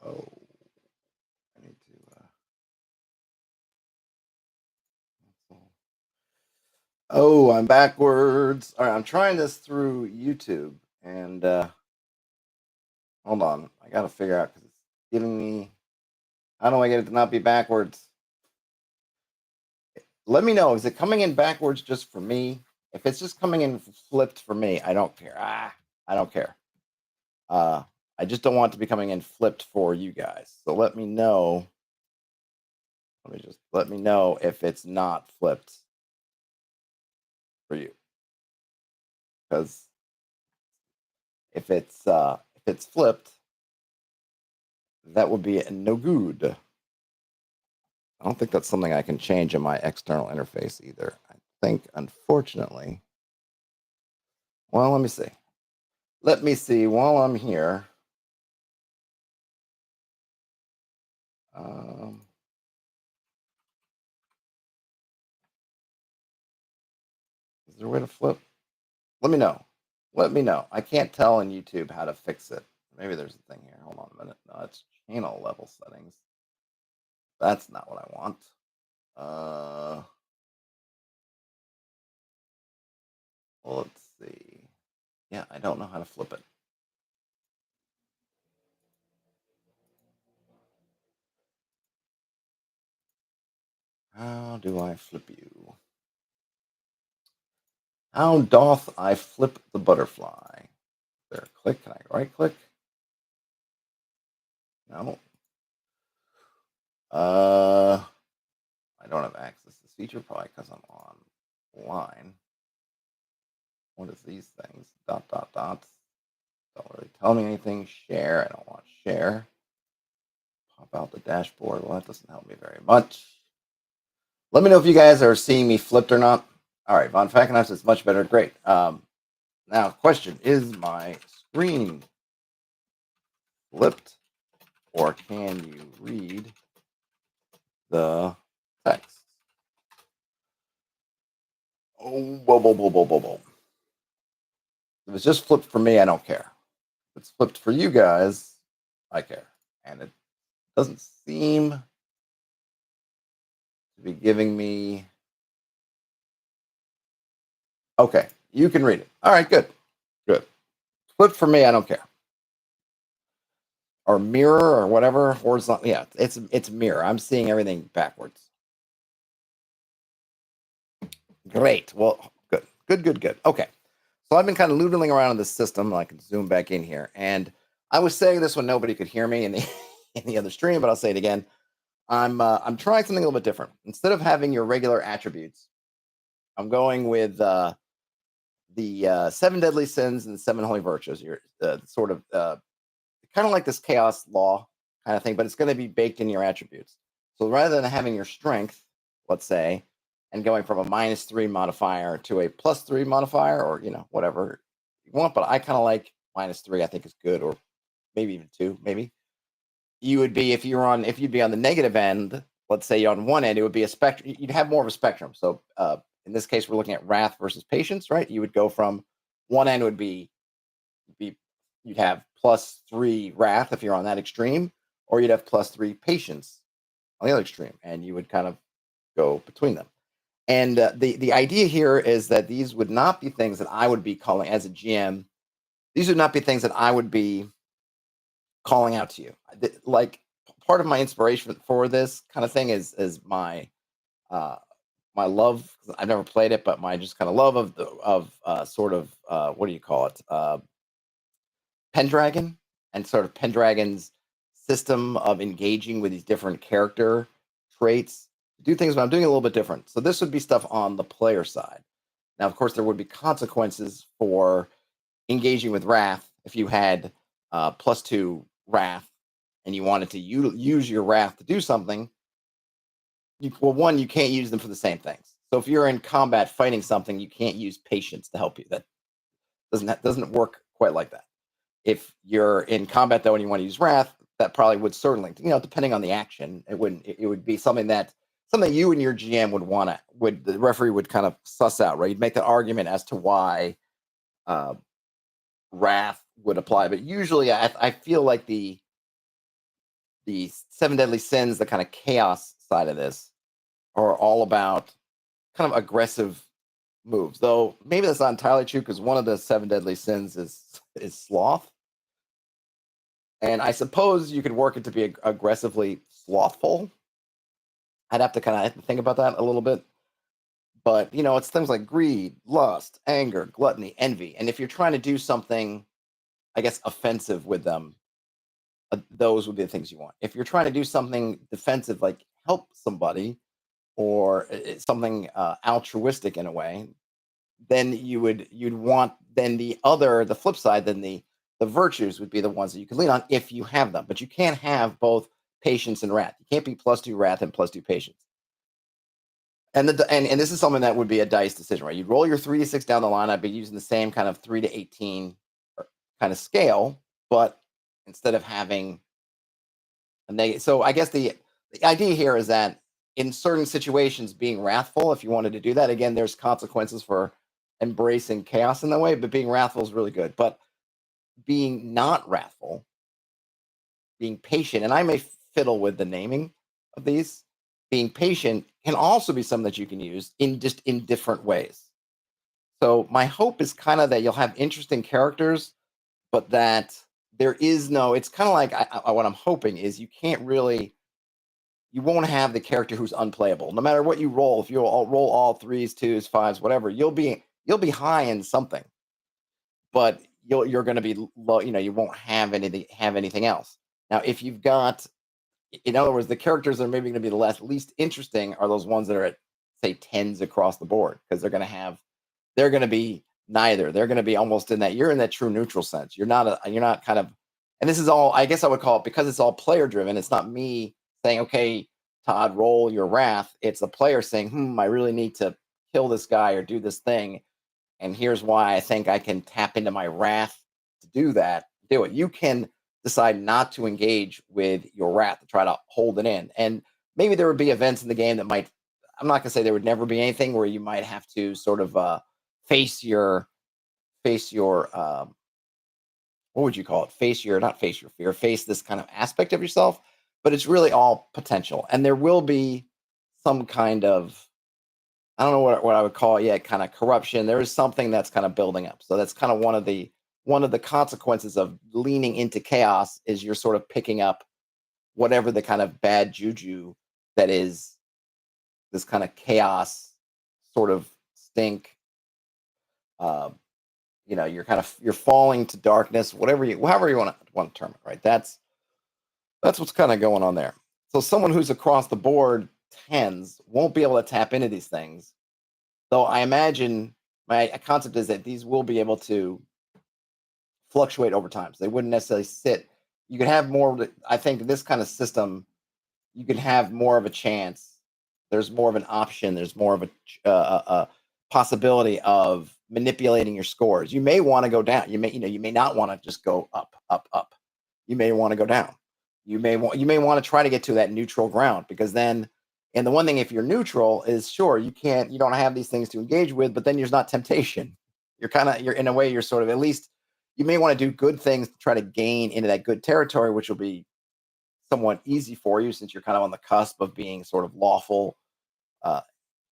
Oh, I need to. Oh, I'm backwards. All right, I'm trying this through YouTube, and hold on, I got to figure out because it's giving me. How do I get it to not be backwards? Let me know. Is it coming in backwards just for me? If it's just coming in flipped for me, I don't care. I don't care. I just don't want it to be coming in flipped for you guys. So let me know. Let me know if it's not flipped for you. Because if it's flipped, that would be no good. I don't think that's something I can change in my external interface either. I think, unfortunately. Well, let me see. Let me see while I'm here. Is there a way to flip? Let me know. Let me know. I can't tell in YouTube how to fix it. Maybe there's a thing here. Hold on a minute. No, it's channel level settings. That's not what I want. Well, let's see. Yeah, I don't know how to flip it. How do I flip you? How doth I flip the butterfly? There, click. Can I right click? No. I don't have access to this feature probably because I'm online. What is these things? Dots. Don't really tell me anything. Share. I don't want share. Pop out the dashboard. Well, that doesn't help me very much. Let me know if you guys are seeing me flipped or not. All right, Von Falkenhaus is much better. Great. Now, question, is my screen flipped or can you read the text? Oh, whoa. If it's just flipped for me, I don't care. If it's flipped for you guys, I care. And it doesn't seem to be giving me. Okay, you can read it. All right, good. Flipped for me, I don't care. Or mirror or whatever. Horizontal. Yeah, it's mirror. I'm seeing everything backwards. Great. Well, good. Okay. So I've been kind of noodling around in this system. I can zoom back in here. And I was saying this when nobody could hear me in the in the other stream, but I'll say it again. I'm trying something a little bit different. Instead of having your regular attributes, I'm going with the 7 deadly sins and the 7 holy virtues. You're sort of kind of like this chaos law kind of thing, but it's going to be baked in your attributes. So rather than having your strength, let's say, and going from a -3 modifier to a +3 modifier, or whatever you want, but I kind of like -3. I think is good, or maybe even 2. Maybe you would be if you'd be on the negative end. Let's say you're on one end, it would be a spectrum. You'd have more of a spectrum. So in this case, we're looking at wrath versus patience, right? You would go from one end would be you'd have +3 wrath if you're on that extreme, or you'd have +3 patience on the other extreme, and you would kind of go between them. And the idea here is that these would not be things that I would be calling as a GM. These would not be things that I would be calling out to you. Like part of my inspiration for this kind of thing is uh, my love. I've never played it, but my just kind of love of sort of what do you call it? Pendragon, and sort of Pendragon's system of engaging with these different character traits to do things, but I'm doing a little bit different. So this would be stuff on the player side. Now, of course, there would be consequences for engaging with wrath if you had +2 wrath and you wanted to use your wrath to do something. One, you can't use them for the same things. So if you're in combat fighting something, you can't use patience to help you. That doesn't work quite like that. If you're in combat though and you want to use wrath, that probably would certainly, depending on the action, it would be something you and your GM would the referee would kind of suss out, right? You'd make the argument as to why wrath would apply, but usually I feel like the the 7 deadly sins, the kind of chaos side of this, are all about kind of aggressive moves. Though maybe that's not entirely true because one of the 7 deadly sins is sloth. And I suppose you could work it to be aggressively slothful. I'd have to kind of think about that a little bit. But, it's things like greed, lust, anger, gluttony, envy. And if you're trying to do something, I guess, offensive with them, those would be the things you want. If you're trying to do something defensive, like help somebody or something altruistic in a way, then you'd want then the flip side, then the virtues would be the ones that you can lean on if you have them. But you can't have both patience and wrath. You can't be +2 wrath and +2 patience. And this is something that would be a dice decision, right? You'd roll your 3 to 6 down the line. I'd be using the same kind of 3 to 18 kind of scale, but instead of having a negative. So I guess the idea here is that in certain situations, being wrathful, if you wanted to do that, again, there's consequences for embracing chaos in that way, but being wrathful is really good. But being not wrathful, being patient, and I may fiddle with the naming of these, being patient can also be something that you can use in different ways. So my hope is kind of that you'll have interesting characters, but that there is no, it's kind of like what I'm hoping is you won't have the character who's unplayable. No matter what you roll, if you roll all 3s, 2s, 5s, whatever, you'll be high in something, but you're going to be low. You won't have anything else. Now, if you've got, in other words, the characters that are maybe going to be the least interesting are those ones that are at, say, 10s across the board, because they're going to be neither. They're going to be almost in that, you're in that true neutral sense. You're not kind of, and this is all, I guess I would call it, because it's all player driven. It's not me saying, okay, Todd, roll your wrath. It's the player saying, I really need to kill this guy or do this thing. And here's why I think I can tap into my wrath to do that. Do it. You can decide not to engage with your wrath, to try to hold it in. And maybe there would be events in the game that might, I'm not going to say there would never be anything where you might have to sort of face your what would you call it? Not face your fear, face this kind of aspect of yourself, but it's really all potential. And there will be some kind of, I don't know what I would call it yet, kind of corruption. There is something that's kind of building up. So that's kind of one of the consequences of leaning into chaos, is you're sort of picking up whatever the kind of bad juju that is this kind of chaos sort of stink. You're falling to darkness, however you want to term it, right? That's what's kind of going on there. So someone who's across the board 10s won't be able to tap into these things. Though I imagine my concept is that these will be able to fluctuate over time. So they wouldn't necessarily sit. You could have more, I think this kind of system, you could have more of a chance. There's more of an option. There's more of a possibility of manipulating your scores. You may want to go down. You may not want to just go up, up, up. You may want to go down. You may want to try to get to that neutral ground, because then, and the one thing, if you're neutral, is sure you don't have these things to engage with, but then there's not temptation. You're in a way, you're sort of, at least you may want to do good things to try to gain into that good territory, which will be somewhat easy for you since you're kind of on the cusp of being sort of lawful kind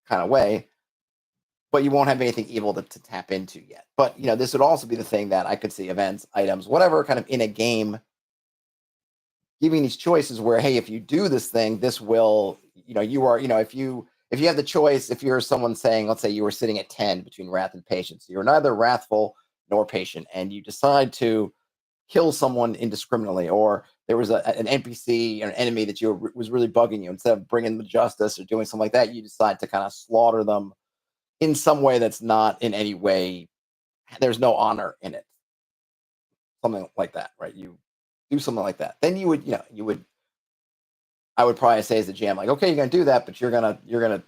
of way, but you won't have anything evil to tap into yet. But this would also be the thing that I could see events, items, whatever, kind of in a game, giving these choices where, hey, if you do this thing, this will, if you have the choice, if you're someone saying, let's say you were sitting at 10 between wrath and patience, you're neither wrathful nor patient, and you decide to kill someone indiscriminately, or there was an NPC or an enemy that was really bugging you, instead of bringing them to justice or doing something like that, you decide to kind of slaughter them in some way that's not in any way, there's no honor in it. Something like that, right? You do something like that. Then I would probably say as a GM, like, okay, you're going to do that, but you're going to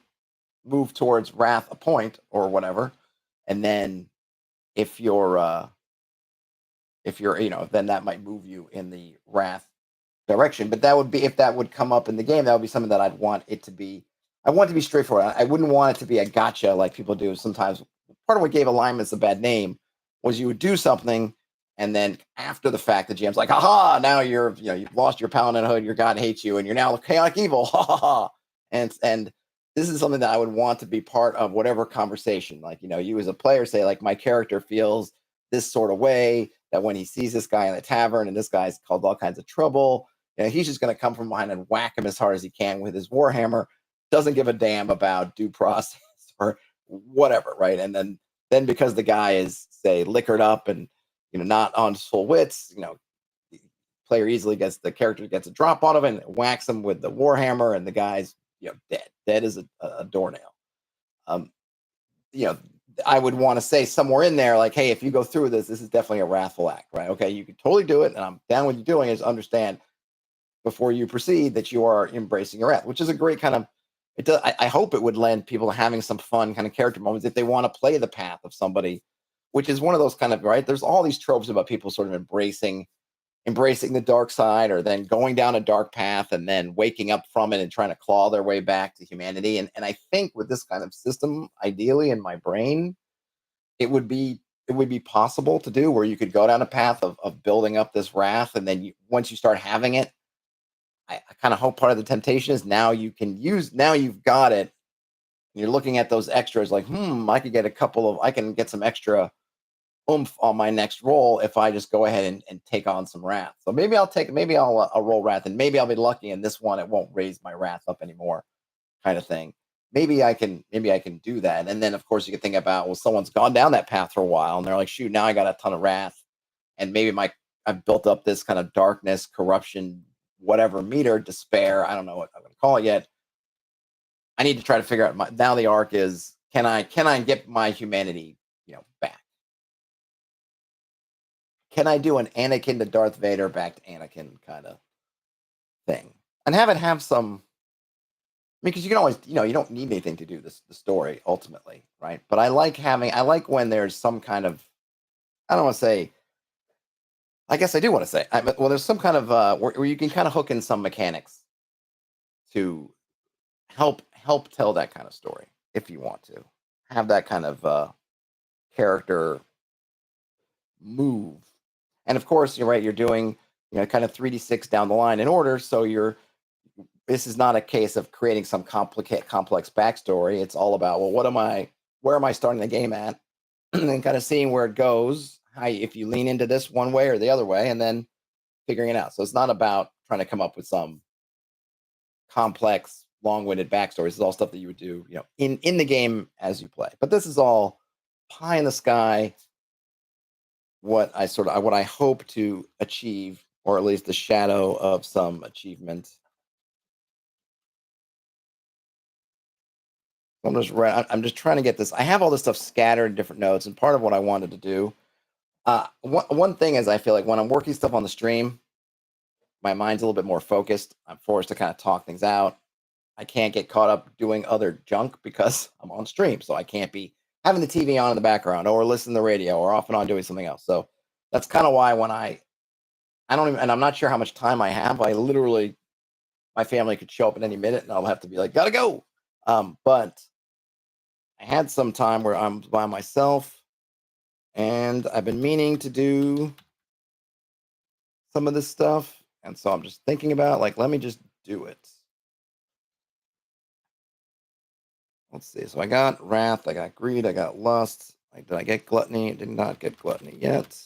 move towards wrath a point or whatever. And then if you're, then that might move you in the wrath direction. But that would be, if that would come up in the game, that would be something that I'd want it to be. I want it to be straightforward. I wouldn't want it to be a gotcha like people do sometimes. Part of what gave alignments a bad name was you would do something and then after the fact, the GM's like, "Ha now you've lost your paladinhood, your god hates you, and you're now chaotic evil." Ha ha ha. And this is something that I would want to be part of whatever conversation. Like, you as a player say, like, my character feels this sort of way, that when he sees this guy in the tavern and this guy's caused all kinds of trouble, he's just going to come from behind and whack him as hard as he can with his warhammer. Doesn't give a damn about due process or whatever, right? And then because the guy is, say, liquored up and not on his full wits, the character gets a drop on him and whacks him with the warhammer, and the guy's dead as a doornail. Um, you know, I would want to say somewhere in there, like, hey, if you go through this is definitely a wrathful act, right? Okay, you can totally do it, and I'm down with you doing it. Is understand before you proceed that you are embracing your wrath, which is a great kind of. It does. I hope it would lend people to having some fun kind of character moments if they want to play the path of somebody, which is one of those kind of, right. There's all these tropes about people sort of embracing the dark side, or then going down a dark path and then waking up from it and trying to claw their way back to humanity. And I think with this kind of system, ideally in my brain, it would be possible to do where you could go down a path of building up this wrath, and then once you start having it, I kind of hope part of the temptation is now you've got it, and you're looking at those extras like, I can get some extra oomph on my next roll if I just go ahead and take on some wrath. So maybe I'll roll wrath, and maybe I'll be lucky in this one it won't raise my wrath up anymore, kind of thing. Maybe I can do that. And then of course you can think about, well, someone's gone down that path for a while and they're like, shoot, now I got a ton of wrath, and maybe my I've built up this kind of darkness, corruption, whatever meter, despair. I don't know what I'm going to call it yet. I need to try to figure out now the arc is, can I get my humanity back? Can I do an Anakin to Darth Vader back to Anakin kind of thing, and have it have some? I mean, because you can always, you don't need anything to do the story ultimately, right? But I like when there's some kind of, I don't want to say, I guess I do want to say, well, there's some kind of where you can kind of hook in some mechanics to help tell that kind of story if you want to have that kind of character move. And of course, you're right. You're doing kind of 3d6 down the line in order, so this is not a case of creating some complex backstory. It's all about, well, where am I starting the game at, and then kind of seeing where it goes. If you lean into this one way or the other way, and then figuring it out. So it's not about trying to come up with some complex, long-winded backstories. It's all stuff that you would do, in the game as you play. But this is all pie in the sky. What I hope to achieve, or at least the shadow of some achievement. I'm just trying to get this. I have all this stuff scattered in different notes, and part of what I wanted to do. One thing is, I feel like when I'm working stuff on the stream, my mind's a little bit more focused. I'm forced to kind of talk things out. I can't get caught up doing other junk because I'm on stream, so I can't be having the TV on in the background or listening to the radio or off and on doing something else. So that's kind of why when I don't even, and I'm not sure how much time I have. I literally, my family could show up at any minute, and I'll have to be like, gotta go. But I had some time where I'm by myself, and I've been meaning to do some of this stuff. And so I'm just thinking about, like, let me just do it. Let's see. So I got wrath, I got greed, I got lust. Did I get gluttony? Did not get gluttony yet.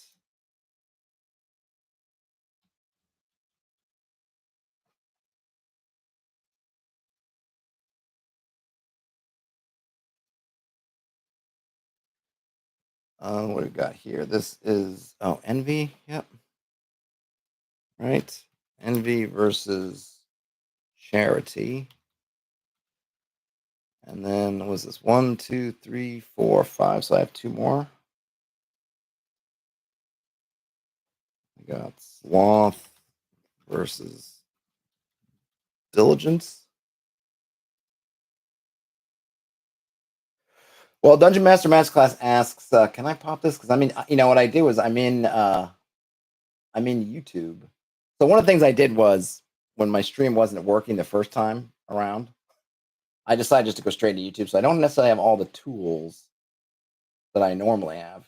What do we got here? This is envy. Yep. Right. Envy versus charity. And then what was this? 1, 2, 3, 4, 5. So I have 2 more. I got sloth versus diligence. Well, Dungeon Master Masterclass asks, can I pop this? Because what I do is I'm in YouTube. So one of the things I did was, when my stream wasn't working the first time around, I decided just to go straight to YouTube. So I don't necessarily have all the tools that I normally have.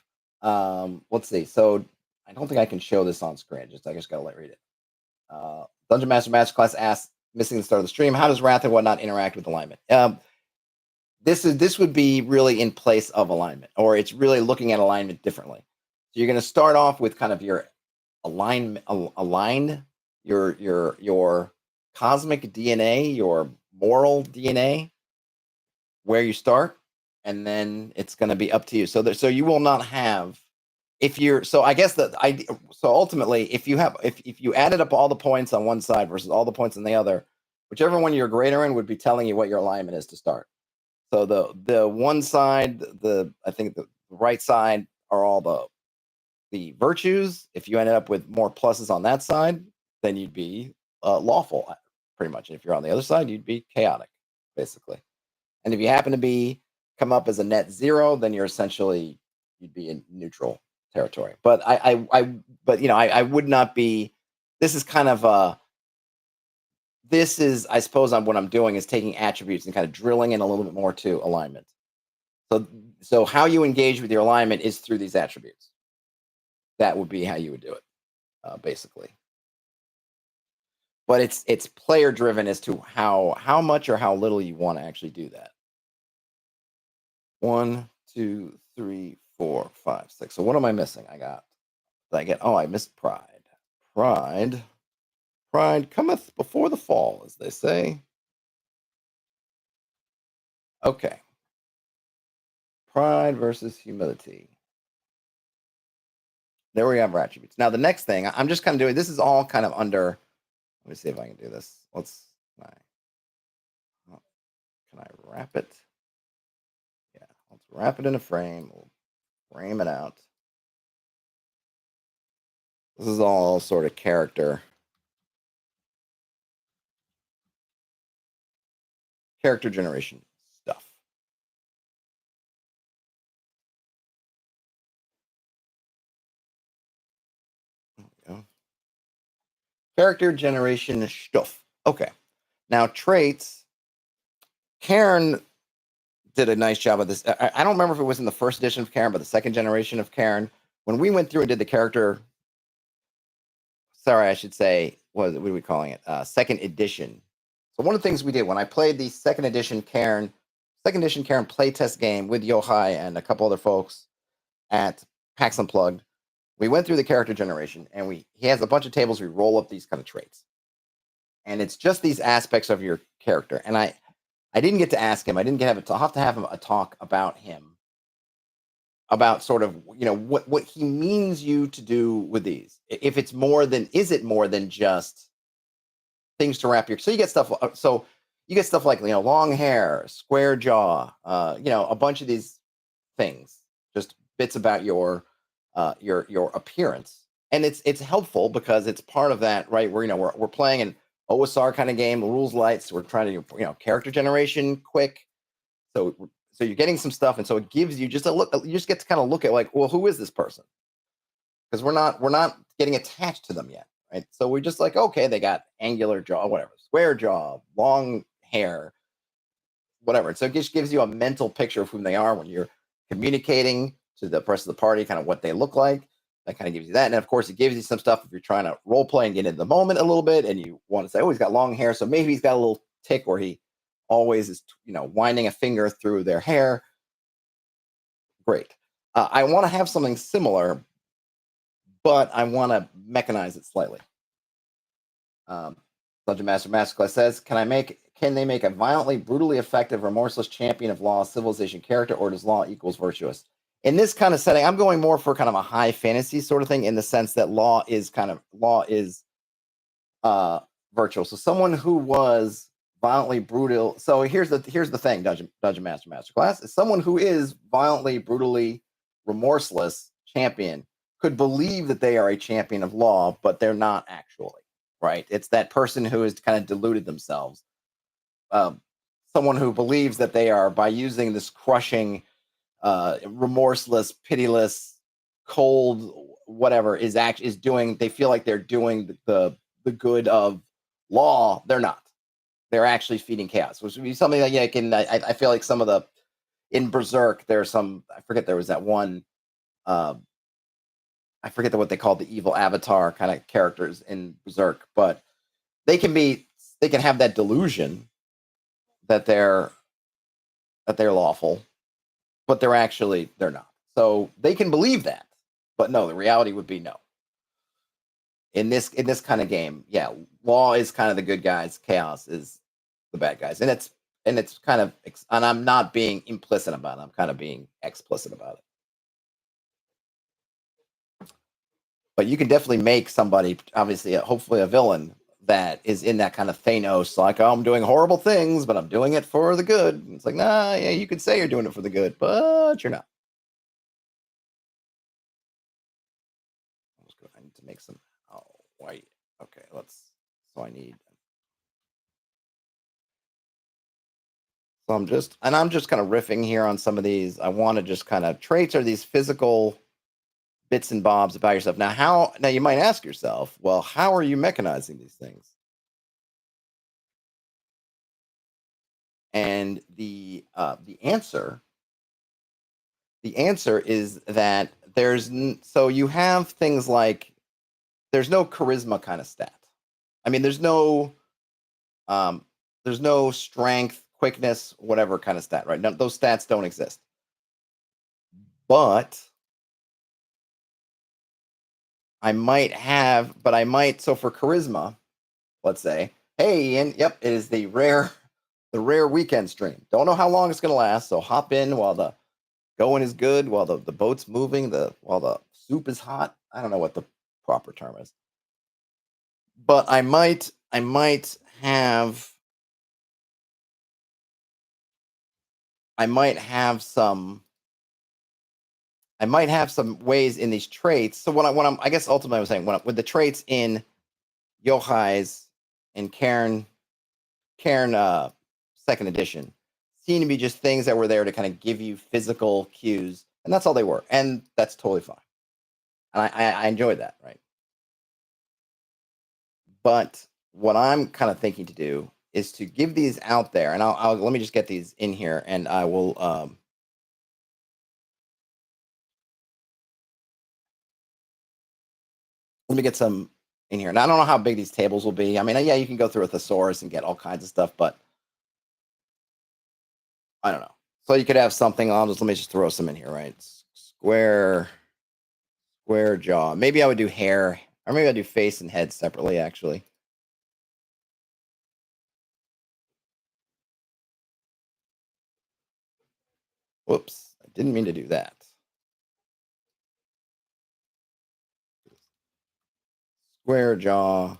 Let's see. So I don't think I can show this on screen. I just gotta read it. Dungeon Master Masterclass asks, missing the start of the stream, how does Wrath and whatnot interact with alignment? This would be really in place of alignment, or it's really looking at alignment differently. So you're going to start off with kind of your aligned your cosmic DNA, your moral DNA, where you start, and then it's going to be up to you. So you will not have, if you're, so I guess that I so ultimately if you added up all the points on one side versus all the points on the other, whichever one you're greater in would be telling you what your alignment is to start. So the one side, I think the right side are all the virtues. If you ended up with more pluses on that side, then you'd be lawful, pretty much. And if you're on the other side, you'd be chaotic, basically. And if you happen to come up as a net zero, then you'd be in neutral territory. But I would not be. This is kind of this is, I suppose, what I'm doing is taking attributes and kind of drilling in a little bit more to alignment. So how you engage with your alignment is through these attributes. That would be how you would do it, basically. But it's player driven as to how much or how little you want to actually do that. 1, 2, 3, 4, 5, 6. So what am I missing? I missed pride. Pride cometh before the fall, as they say. Okay. Pride versus humility. There we have our attributes. Now, the next thing, I'm just kind of doing, this is all kind of under, let me see if I can do this. Can I wrap it? Yeah, let's wrap it in a frame. We'll frame it out. This is all sort of character generation stuff. Character generation stuff. Okay. Now, traits. Karen did a nice job of this. I don't remember if it was in the first edition of Karen, but the second generation of Karen, when we went through and did the character, sorry, I should say, what are we calling it? Second edition. So one of the things we did when I played the second edition Karen playtest game with Yohai and a couple other folks at PAX Unplugged, we went through the character generation, and he has a bunch of tables. We roll up these kind of traits, and it's just these aspects of your character. And I didn't get to ask him. I didn't I'll have to have him a talk about him, about sort of what he means you to do with these. If it's is it more than just things to wrap your. So you get stuff. So you get stuff like long hair, square jaw, a bunch of these things, just bits about your appearance, and it's helpful because it's part of that, right? We're playing an OSR kind of game, rules light, so we're trying to do character generation quick. So you're getting some stuff, and so it gives you just a look. You just get to kind of look at well, who is this person? Because we're not getting attached to them yet, right? So we're just like, okay, they got angular jaw, whatever, square jaw, long hair, whatever. So it just gives you a mental picture of who they are when you're communicating to the rest of the party, kind of what they look like. That kind of gives you that. And of course, it gives you some stuff if you're trying to role play and get into the moment a little bit, and you want to say, oh, he's got long hair. So maybe he's got a little tick where he always is, winding a finger through their hair. Great. I want to have something similar, but I want to mechanize it slightly. Dungeon Master Masterclass says, can they make a violently, brutally effective, remorseless champion of law, civilization character, or does law equals virtuous? In this kind of setting, I'm going more for kind of a high fantasy sort of thing, in the sense that law is virtual. So someone who was violently brutal. So here's the thing, Dungeon Master Masterclass is someone who is violently, brutally, remorseless champion could believe that they are a champion of law, but they're not actually, right? It's that person who has kind of deluded themselves. Someone who believes that they are, by using this crushing, remorseless, pitiless, cold, whatever they feel like they're doing the good of law. They're not. They're actually feeding chaos, which would be something that I feel like some of in Berserk, there's some, I forget, there was that one I forget what they call the evil avatar kind of characters in Berserk, but they can have that delusion that they're lawful, but they're not. So they can believe that, but no, the reality would be no. In this kind of game, yeah, law is kind of the good guys, chaos is the bad guys, and it's kind of, and I'm not being implicit about it. I'm kind of being explicit about it. But you can definitely make somebody, obviously, hopefully a villain that is in that kind of Thanos, like, oh, I'm doing horrible things, but I'm doing it for the good. It's like, nah, yeah, you could say you're doing it for the good, but you're not. I need to make some white. Okay, so I need. So I'm just kind of riffing here on some of these. I want to just kind of, traits are these physical bits and bobs about yourself. Now you might ask yourself, well, how are you mechanizing these things? And the answer is that so you have things like, there's no charisma kind of stat. I mean, there's no strength, quickness, whatever kind of stat, right? No, those stats don't exist. But I might, so for charisma, let's say, hey, Ian, yep, it is the rare weekend stream. Don't know how long it's going to last, so hop in while the going is good, while the boat's moving, while the soup is hot. I don't know what the proper term is. But I might have some ways in these traits. So I guess ultimately I was saying, with the traits in Yohai's and Cairn second edition seem to be just things that were there to kind of give you physical cues, and that's all they were, and that's totally fine. And I enjoyed that, right? But what I'm kind of thinking to do is to give these out there, and I'll let me just get these in here, and I will let me get some in here. And I don't know how big these tables will be. I mean, yeah, you can go through a thesaurus and get all kinds of stuff, but I don't know. So you could have something. Let me just throw some in here, right? Square jaw. Maybe I would do hair, or maybe I'd do face and head separately, actually. Whoops, I didn't mean to do that. Square jaw. I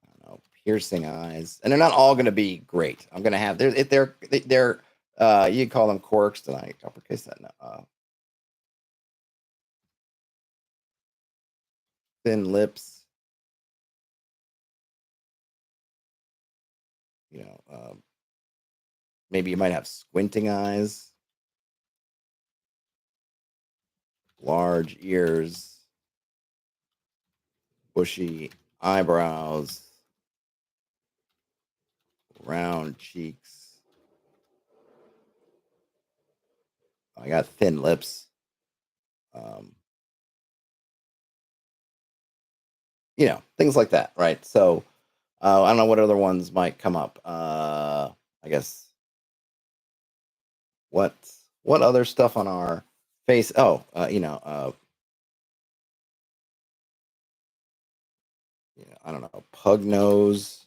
don't know, piercing eyes, and they're not all going to be great. I'm going to have they're you call them quirks tonight. Uppercase that. Thin lips. You know, maybe you might have squinting eyes, large ears, bushy eyebrows, round cheeks. I got thin lips. Things like that, right? So I don't know what other ones might come up. I guess what other stuff on our face? Oh, I don't know, pug nose.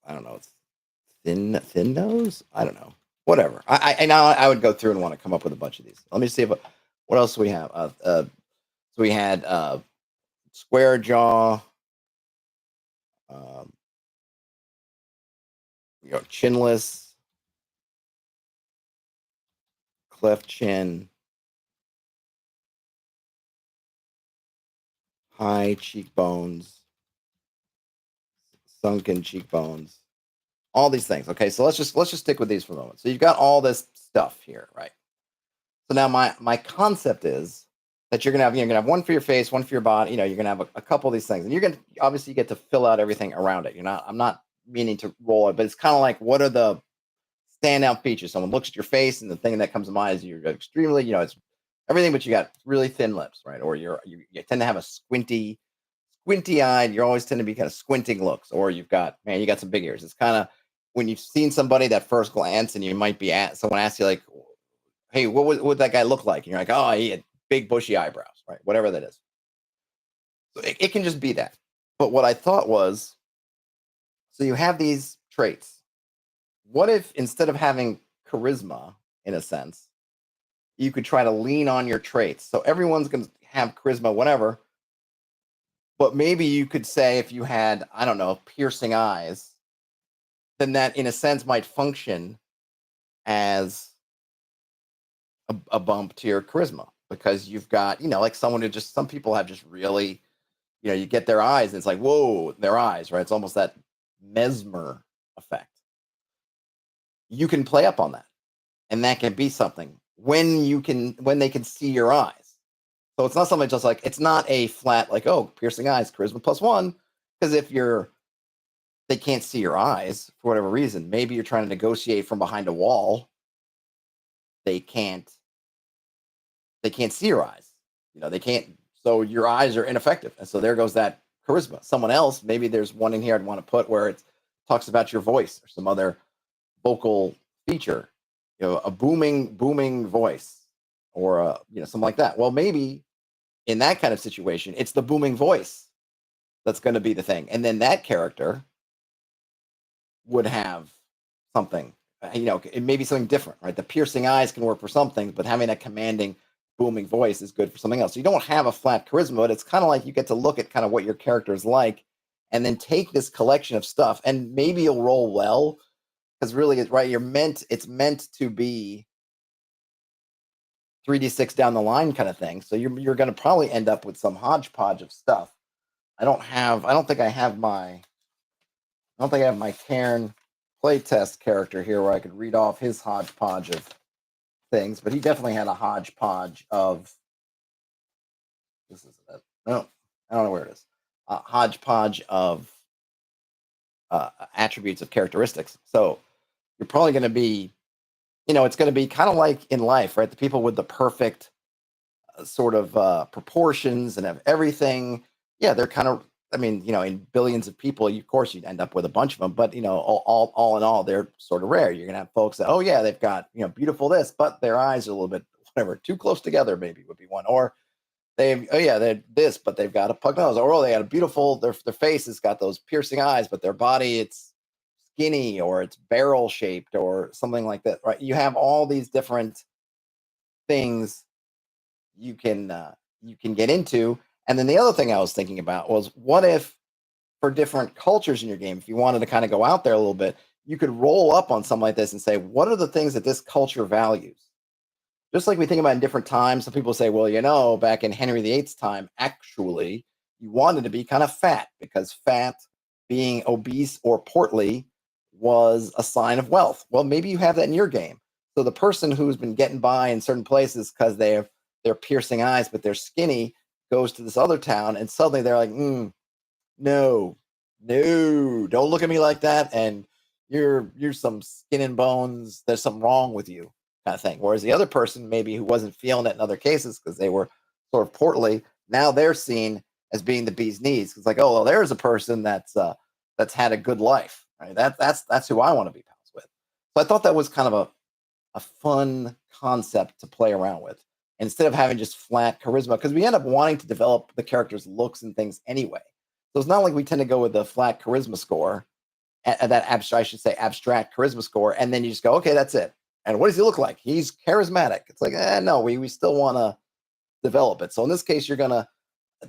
I don't know. It's thin nose. I don't know. Whatever. I would go through and want to come up with a bunch of these. Let me see what else we have. So we had square jaw. Chinless, cleft chin, high cheekbones, sunken cheekbones, all these things. Okay, so let's just stick with these for a moment. So you've got all this stuff here, right? So now my concept is that you're gonna have one for your face, one for your body. You're gonna have a couple of these things, and you're gonna obviously get to fill out everything around it. I'm not meaning to roll it, but it's kind of like, what are the standout features? Someone looks at your face, and the thing that comes to mind is you're extremely, it's everything, but you got really thin lips, right? Or you tend to have a squinty eyed. You always tend to be kind of squinting looks, or you got some big ears. It's kind of when you've seen somebody that first glance, and you might be someone asks you like, "Hey, what would that guy look like?" And you're like, "Oh, he had big bushy eyebrows," right? Whatever that is. So it can just be that. But what I thought was, so you have these traits. What if instead of having charisma, in a sense, you could try to lean on your traits? So everyone's going to have charisma, whatever. But maybe you could say if you had, I don't know, piercing eyes, then that in a sense might function as a bump to your charisma because you've got, like someone who just, some people have just really, you get their eyes and it's like, whoa, their eyes, right? It's almost that mesmer effect. You can play up on that. And that can be something when they can see your eyes. So it's not something just like, it's not a flat, like, oh, piercing eyes, charisma +1. Because if they can't see your eyes for whatever reason, maybe you're trying to negotiate from behind a wall. They can't see your eyes. They can't, so your eyes are ineffective. And so there goes that charisma. Someone else, maybe there's one in here I'd want to put where it talks about your voice or some other vocal feature, a booming voice or something like that. Well, maybe in that kind of situation, it's the booming voice that's going to be the thing. And then that character would have something, it may be something different, right? The piercing eyes can work for some things, but having that commanding booming voice is good for something else. So you don't have a flat charisma, but it's kind of like you get to look at kind of what your character is like and then take this collection of stuff and maybe you'll roll well. Because really, it's right. It's meant to be 3d6 down the line kind of thing. So you're going to probably end up with some hodgepodge of stuff. I don't think I have my Cairn playtest character here where I could read off his hodgepodge of things, but he definitely had a hodgepodge of. This is it. No, I don't know where it is. A hodgepodge of attributes of characteristics. So you're probably going to be, it's going to be kind of like in life, right? The people with the perfect sort of proportions and have everything. Yeah, they're kind of, in billions of people, of course, you'd end up with a bunch of them. But, all in all, they're sort of rare. You're going to have folks that, oh, yeah, they've got, beautiful this, but their eyes are a little bit, whatever, too close together, maybe would be one. Or they're this, but they've got a pug nose. Or, oh, they got a beautiful, their face has got those piercing eyes, but their body, it's skinny or it's barrel shaped or something like that, right? You have all these different things you can get into. And then the other thing I was thinking about was, what if for different cultures in your game, if you wanted to kind of go out there a little bit, you could roll up on something like this and say, what are the things that this culture values? Just like we think about in different times, some people say, well, back in Henry VIII's time, actually, you wanted to be kind of fat because fat, being obese or portly, was a sign of wealth. Well, maybe you have that in your game. So the person who's been getting by in certain places because they have their piercing eyes, but they're skinny, goes to this other town, and suddenly they're like, no, don't look at me like that, and you're some skin and bones. There's something wrong with you, kind of thing. Whereas the other person, maybe who wasn't feeling it in other cases because they were sort of portly, now they're seen as being the bee's knees. It's like, oh, well, there's a person that's had a good life, right? That's who I want to be pals with. So I thought that was kind of a fun concept to play around with. Instead of having just flat charisma, because we end up wanting to develop the character's looks and things anyway. So it's not like we tend to go with the flat charisma score, abstract charisma score, and then you just go, okay, that's it. And what does he look like? He's charismatic. It's like, no, we still want to develop it. So in this case, you're gonna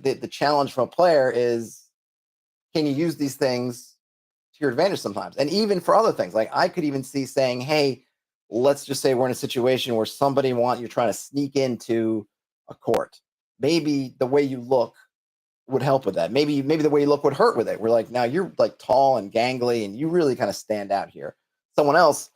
the challenge from a player is, can you use these things to your advantage sometimes? And even for other things, like I could even see saying, hey, let's just say we're in a situation where you're trying to sneak into a court. Maybe the way you look would help with that. Maybe the way you look would hurt with it. We're like, now you're like tall and gangly and you really kind of stand out here. Someone else,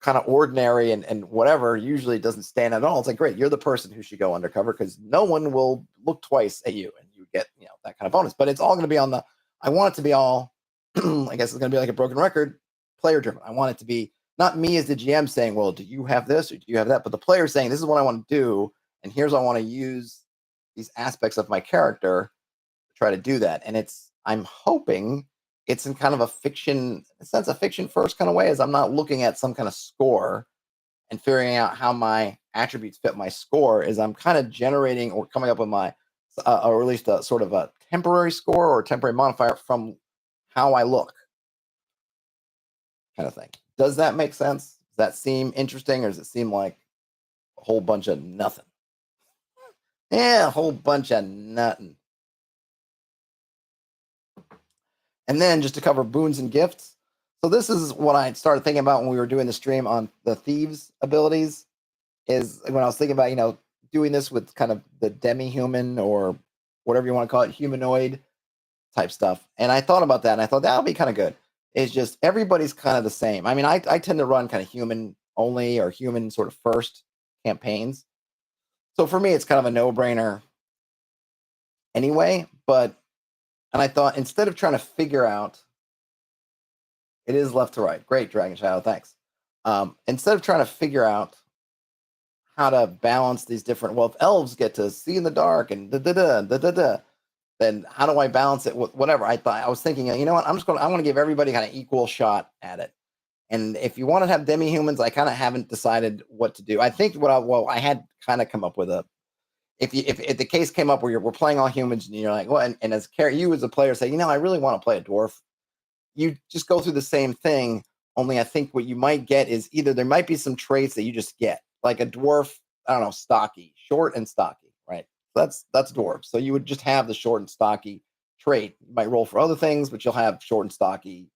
kind of ordinary and whatever, usually doesn't stand out at all. It's like, great, you're the person who should go undercover because no one will look twice at you and you get, that kind of bonus. But it's all going to be I want it to be all I guess it's going to be like a broken record, player driven. I want it to be not me as the GM saying, well, do you have this or do you have that? But the player saying, this is what I want to do. And here's how I want to use these aspects of my character to try to do that. And I'm hoping it's in kind of a fiction first kind of way, as I'm not looking at some kind of score and figuring out how my attributes fit my score, is I'm kind of generating or coming up with my, or at least a sort of a temporary score or temporary modifier from how I look, kind of thing. Does that make sense? Does that seem interesting, or does it seem like a whole bunch of nothing? Yeah, a whole bunch of nothing. And then just to cover boons and gifts. So this is what I started thinking about when we were doing the stream on the thieves abilities, is when I was thinking about, doing this with kind of the demi-human or whatever you want to call it, humanoid type stuff. And I thought about that and I thought that would be kind of good. It's just everybody's kind of the same. I mean, I tend to run kind of human only or human sort of first campaigns. So for me, it's kind of a no-brainer anyway. And I thought, instead of trying to figure out, it is left to right. Great, Dragon Shadow, thanks. Instead of trying to figure out how to balance these different, well, if elves get to see in the dark and then how do I balance it with whatever? I was thinking, you know what? I want to give everybody kind of equal shot at it. And if you want to have demi-humans, I kind of haven't decided what to do. I think I had kind of come up with if the case came up where we're playing all humans and you're like, well, and as you as a player say, I really want to play a dwarf, you just go through the same thing. Only I think what you might get is either there might be some traits that you just get, like a dwarf, I don't know, stocky, short and stocky, right? That's dwarf. So you would just have the short and stocky trait. You might roll for other things, but you'll have short and stocky.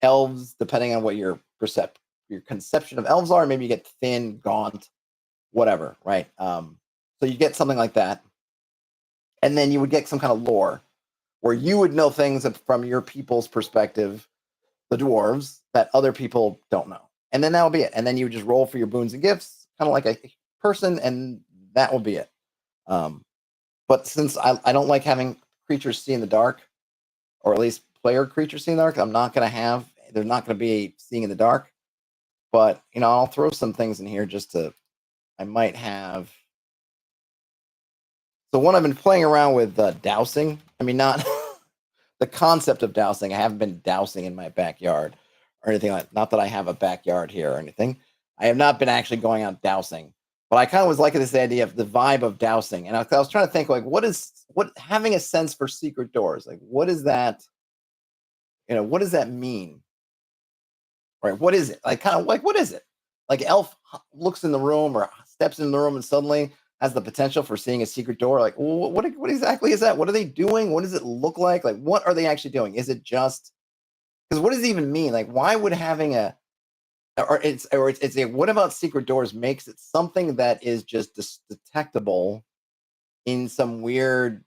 Elves, depending on what your conception of elves are, maybe you get thin, gaunt, whatever, right? So you get something like that. And then you would get some kind of lore where you would know things from your people's perspective, the dwarves, that other people don't know. And then that will be it. And then you would just roll for your boons and gifts, kind of like a person, and that will be it. But since I don't like having creatures see in the dark, or at least player creatures see in the dark, they're not going to be seeing in the dark. But, I'll throw some things in here I might have. So one, I've been playing around with dousing. I mean, not the concept of dousing. I haven't been dousing in my backyard or anything like that. Not that I have a backyard here or anything. I have not been actually going out dousing, but I kind of was liking this idea of the vibe of dousing. And I was trying to think, like, what having a sense for secret doors, like, what is that? What does that mean? Right? What is it? Like, kind of like, what is it? Like, elf looks in the room or steps in the room and suddenly has the potential for seeing a secret door. Like, what exactly is that? What are they doing? What does it look like? Like, what are they actually doing? Is it just, because what does it even mean? Like, why would having what about secret doors makes it something that is just detectable in some weird,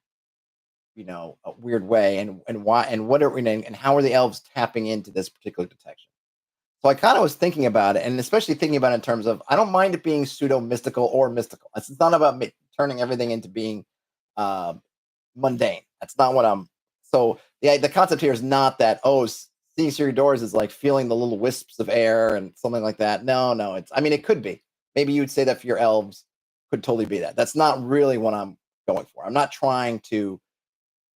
a weird way, and why, and what are, and how are the elves tapping into this particular detection? So I kind of was thinking about it, and especially thinking about it in terms of, I don't mind it being pseudo mystical or mystical. It's not about turning everything into being mundane. That's not what I'm. So the concept here is not that, seeing secret doors is like feeling the little wisps of air and something like that. No, it could be. Maybe you would say that for your elves, could totally be that. That's not really what I'm going for. I'm not trying to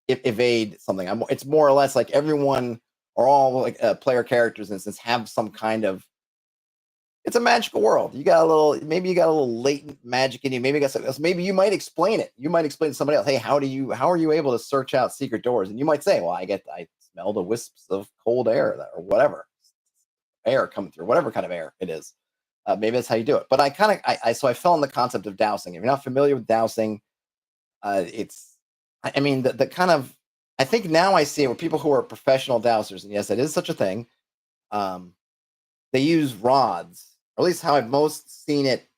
evade something. It's more or less like everyone, or all like player characters, in a sense, have some kind of. It's a magical world. Maybe you got a little latent magic in you. Maybe you got something else. Maybe you might explain it. You might explain to somebody else, hey, how are you able to search out secret doors? And you might say, well, I smell the wisps of cold air or whatever, air coming through, whatever kind of air it is. Maybe that's how you do it. But so I fell in the concept of dousing. If you're not familiar with dousing, the kind of, I think now I see it with people who are professional dousers, and yes, it is such a thing. They use rods, or at least how I've most seen it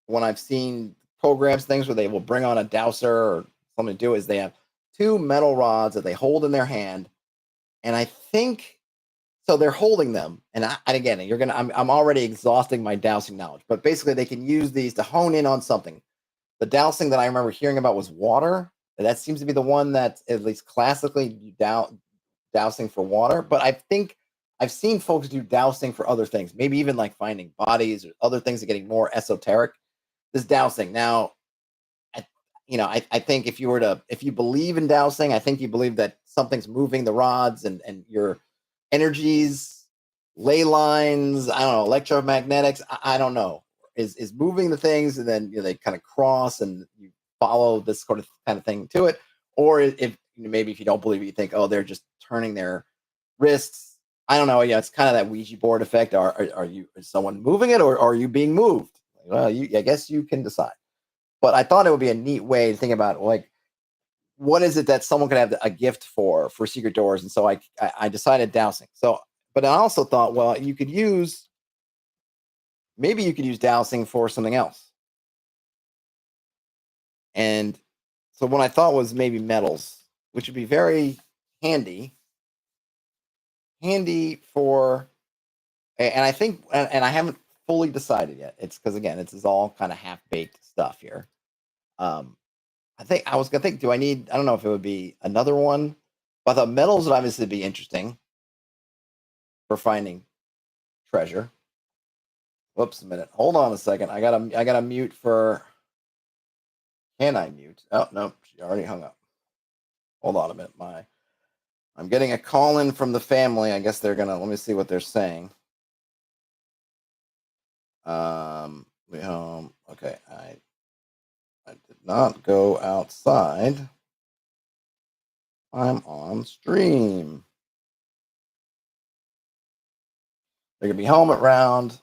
when I've seen programs, things where they will bring on a dowser or something to do, is they have two metal rods that they hold in their hand. And I think, so they're holding them. And again, I'm already exhausting my dousing knowledge, but basically they can use these to hone in on something. The dousing that I remember hearing about was water. That seems to be the one that, at least classically, dousing for water, but I think I've seen folks do dousing for other things, maybe even like finding bodies or other things that are getting more esoteric. This dousing now, I, I think if you believe in dowsing, I think you believe that something's moving the rods and your energies, ley lines, I don't know, electromagnetics, I don't know, is moving the things, and then they kind of cross and you follow this sort of kind of thing to it. Or if maybe if you don't believe it, you think, oh, they're just turning their wrists. I don't know. Yeah, it's kind of that Ouija board effect. Is someone moving it, or are you being moved? Well, I guess you can decide. But I thought it would be a neat way to think about, like, what is it that someone could have a gift for secret doors. And so I decided dowsing. So, but I also thought, well, maybe you could use dowsing for something else. And so what I thought was maybe metals, which would be very handy for, and I think, and I haven't fully decided yet. It's because, again, it's all kind of half baked stuff here. I think I was gonna think, do I need? I don't know if it would be another one, but the metals would obviously be interesting for finding treasure. Whoops, a minute. Hold on a second. I gotta mute for. Can I mute? Oh no, she already hung up. Hold on a minute. I'm getting a call in from the family. I guess they're gonna. Let me see what they're saying. Okay. I did not go outside. I'm on stream. They're gonna be home at around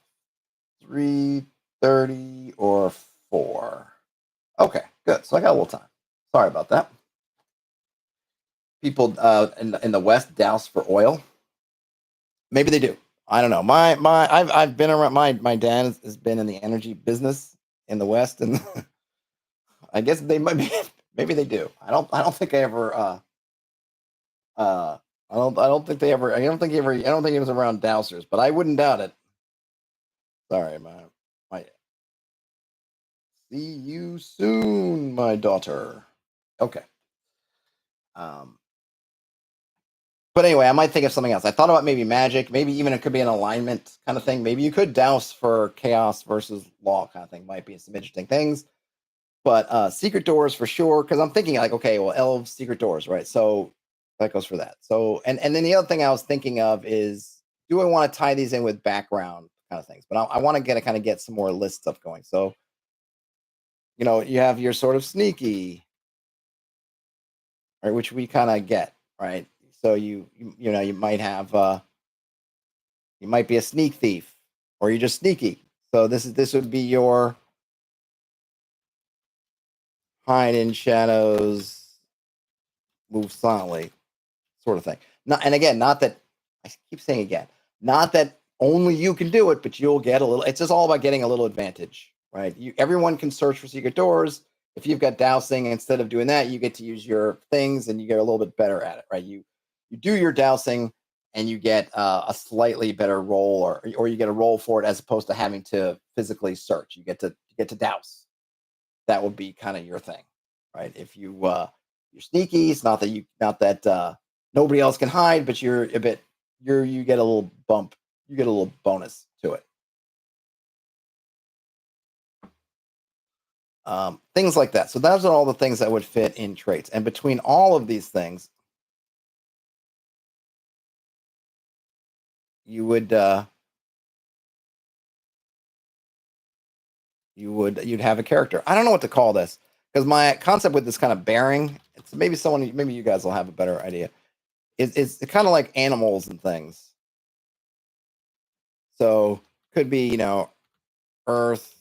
3:30 or 4. Okay, good. So I got a little time. Sorry about that. People in the West douse for oil. Maybe they do. I don't know. I've been around. My dad has been in the energy business in the West, and I guess they might be. Maybe they do. I don't think I ever. I don't think they ever. I don't think he ever. I don't think he was around dousers, but I wouldn't doubt it. Sorry, my. See you soon, my daughter. Okay. Um, but anyway, I might think of something else. I thought about maybe magic, maybe even it could be an alignment kind of thing. Maybe you could douse for chaos versus law kind of thing. Might be some interesting things. But secret doors for sure, because I'm thinking like, okay, well, elves, secret doors, right? So that goes for that. So and then the other thing I was thinking of is, do I want to tie these in with background kind of things? But I want to get some more list stuff going. So you have your sort of sneaky, right, which we kind of get, right? So you might have you might be a sneak thief, or you're just sneaky. So this would be your hide in shadows, move silently sort of thing. Not, and again, not that I keep saying again, not that only you can do it, but you'll get a little. It's just all about getting a little advantage, right? Everyone can search for secret doors. If you've got dousing, instead of doing that, you get to use your things, and you get a little bit better at it, right? You do your dousing, and you get a slightly better roll, or you get a roll for it, as opposed to having to physically search. You get to douse. That would be kind of your thing, right? If you're sneaky, it's not that nobody else can hide, but you get a little bump, you get a little bonus to it. Things like that. So those are all the things that would fit in traits. And between all of these things, you'd have a character. I don't know what to call this, because my concept with this kind of bearing, it's maybe you guys will have a better idea. It's kind of like animals and things. So could be, earth,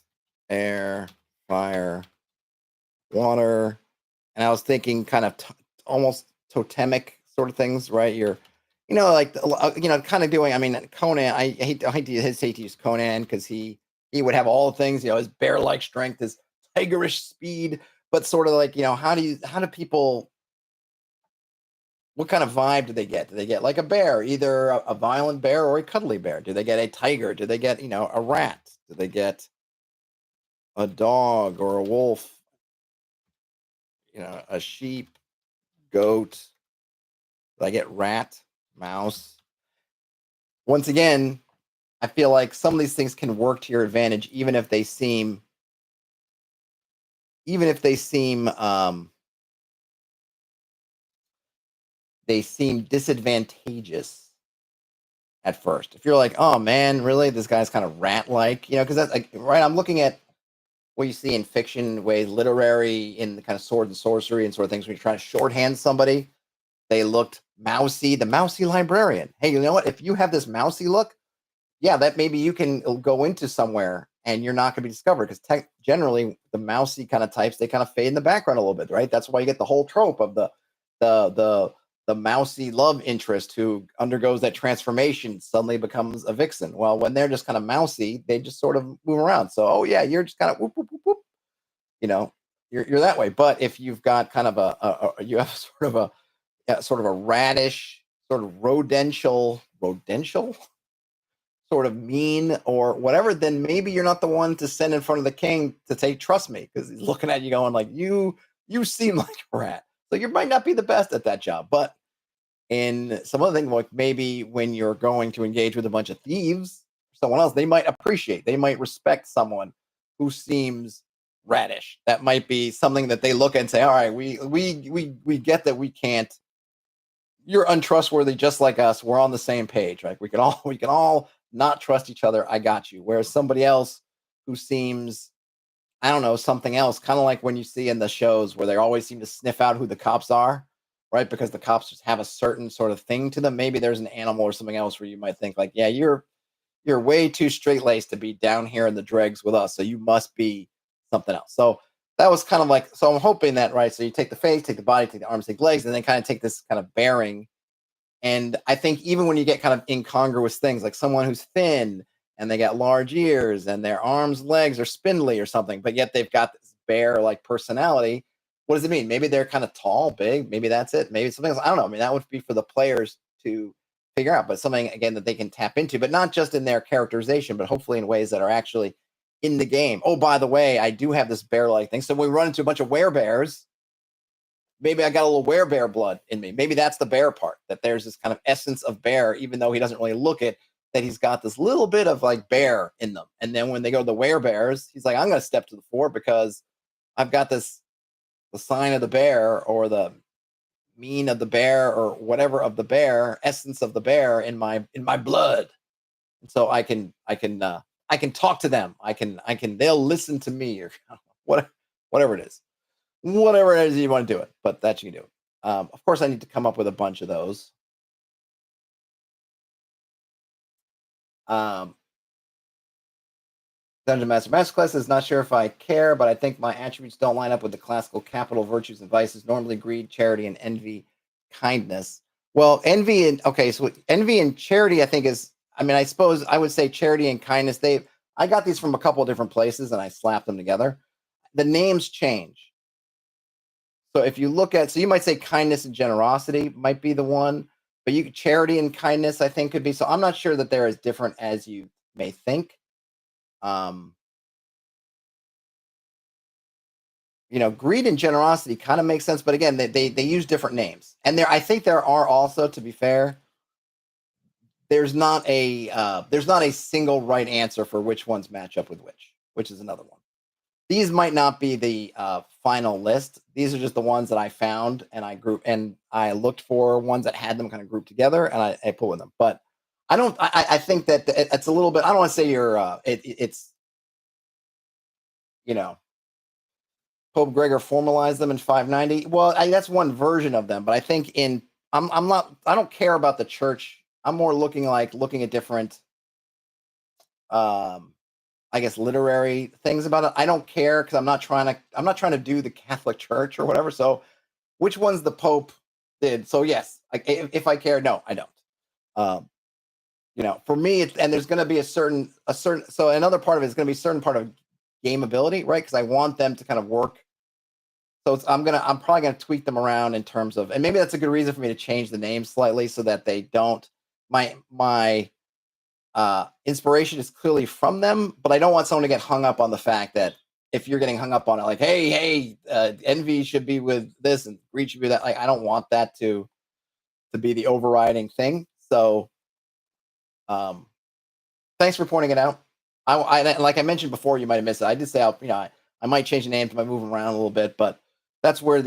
air, fire, water. And I was thinking kind of almost totemic sort of things, right? Like, kind of doing, I mean, Conan, I hate to use Conan, because he would have all the things, his bear-like strength, his tigerish speed, but sort of like, how do people, what kind of vibe do they get? Do they get like a bear, either a violent bear or a cuddly bear? Do they get a tiger? Do they get, a rat? Do they get a dog or a wolf? A sheep, goat? Do I get rat? mouse. Once again, I feel like some of these things can work to your advantage, even if they seem they seem disadvantageous at first. If you're like, oh man, really, this guy's kind of rat-like, because that's like right. I'm looking at what you see in fiction, ways literary, in the kind of sword and sorcery and sort of things. When you're trying to shorthand somebody, they looked mousy. The mousy librarian. Hey, you know what? If you have this mousy look, yeah, that maybe you can go into somewhere and you're not going to be discovered, because generally the mousy kind of types, they kind of fade in the background a little bit, right? That's why you get the whole trope of the mousy love interest who undergoes that transformation, suddenly becomes a vixen. Well, when they're just kind of mousy, they just sort of move around. So, oh yeah, you're just kind of whoop, whoop, whoop, whoop, you're that way. But if you've got kind of you have sort of a radish, sort of rodential sort of mean or whatever, then maybe you're not the one to send in front of the king to say, trust me, because he's looking at you going like, you seem like a rat. So you might not be the best at that job. But in some other thing, like maybe when you're going to engage with a bunch of thieves, someone else, they might respect someone who seems radish. That might be something that they look at and say, all right, we get that we can't, you're untrustworthy just like us. We're on the same page, right? We can all not trust each other. I got you. Whereas somebody else who seems, I don't know, something else, kind of like when you see in the shows where they always seem to sniff out who the cops are, right? Because the cops just have a certain sort of thing to them. Maybe there's an animal or something else where you might think like, yeah, you're way too straight laced to be down here in the dregs with us. So you must be something else. So that was kind of like, so I'm hoping that, right? So you take the face, take the body, take the arms, take legs, and then kind of take this kind of bearing. And I think even when you get kind of incongruous things, like someone who's thin and they got large ears and their arms, legs are spindly or something, but yet they've got this bear like personality. What does it mean? Maybe they're kind of tall, big. Maybe that's it. Maybe something else. I don't know. I mean, that would be for the players to figure out, but something again that they can tap into, but not just in their characterization, but hopefully in ways that are actually in the game. Oh, by the way, I do have this bear-like thing. So when we run into a bunch of werebears, maybe I got a little werebear blood in me. Maybe that's the bear part, that there's this kind of essence of bear, even though he doesn't really look it, that he's got this little bit of like bear in them. And then when they go to the werebears, he's like, I'm going to step to the fore because I've got the sign of the bear or the mean of the bear or whatever of the bear, essence of the bear in my blood. And so I can talk to them. They'll listen to me or whatever it is. Whatever it is you want to do it, but that you can do it. Of course, I need to come up with a bunch of those. Dungeon Master Masterclass is not sure if I care, but I think my attributes don't line up with the classical capital virtues and vices, normally greed, charity, and envy, kindness. Well, envy and charity, I think is, I mean, I suppose I would say charity and kindness. I got these from a couple of different places and I slapped them together. The names change. So if you look at, so you might say kindness and generosity might be the one, but charity and kindness, I think could be. So I'm not sure that they're as different as you may think. Greed and generosity kind of makes sense, but again, they use different names. And I think there are also, to be fair, there's not a single right answer for which ones match up with which is another one. These might not be the final list. These are just the ones that I found, and I looked for ones that had them kind of grouped together, and I put with them. But I think that it's a little bit. I don't want to say it's Pope Gregor formalized them in 590. Well, that's one version of them, but I think I'm not. I don't care about the church. I'm more looking at different. I guess literary things about it. I don't care because I'm not trying to do the Catholic Church or whatever. So, which ones the Pope did? So yes, if I care, no, I don't. For me, and there's going to be a certain. So another part of it is going to be a certain part of game ability, right? Because I want them to kind of work. So I'm probably gonna tweak them around in terms of, and maybe that's a good reason for me to change the name slightly so that they don't. My inspiration is clearly from them, but I don't want someone to get hung up on the fact that if you're getting hung up on it, like, hey, envy should be with this and greed should be that. Like, I don't want that to. to be the overriding thing. So, thanks for pointing it out. I like I mentioned before, you might have missed it. I did say I might change the name to my moving around a little bit, but that's where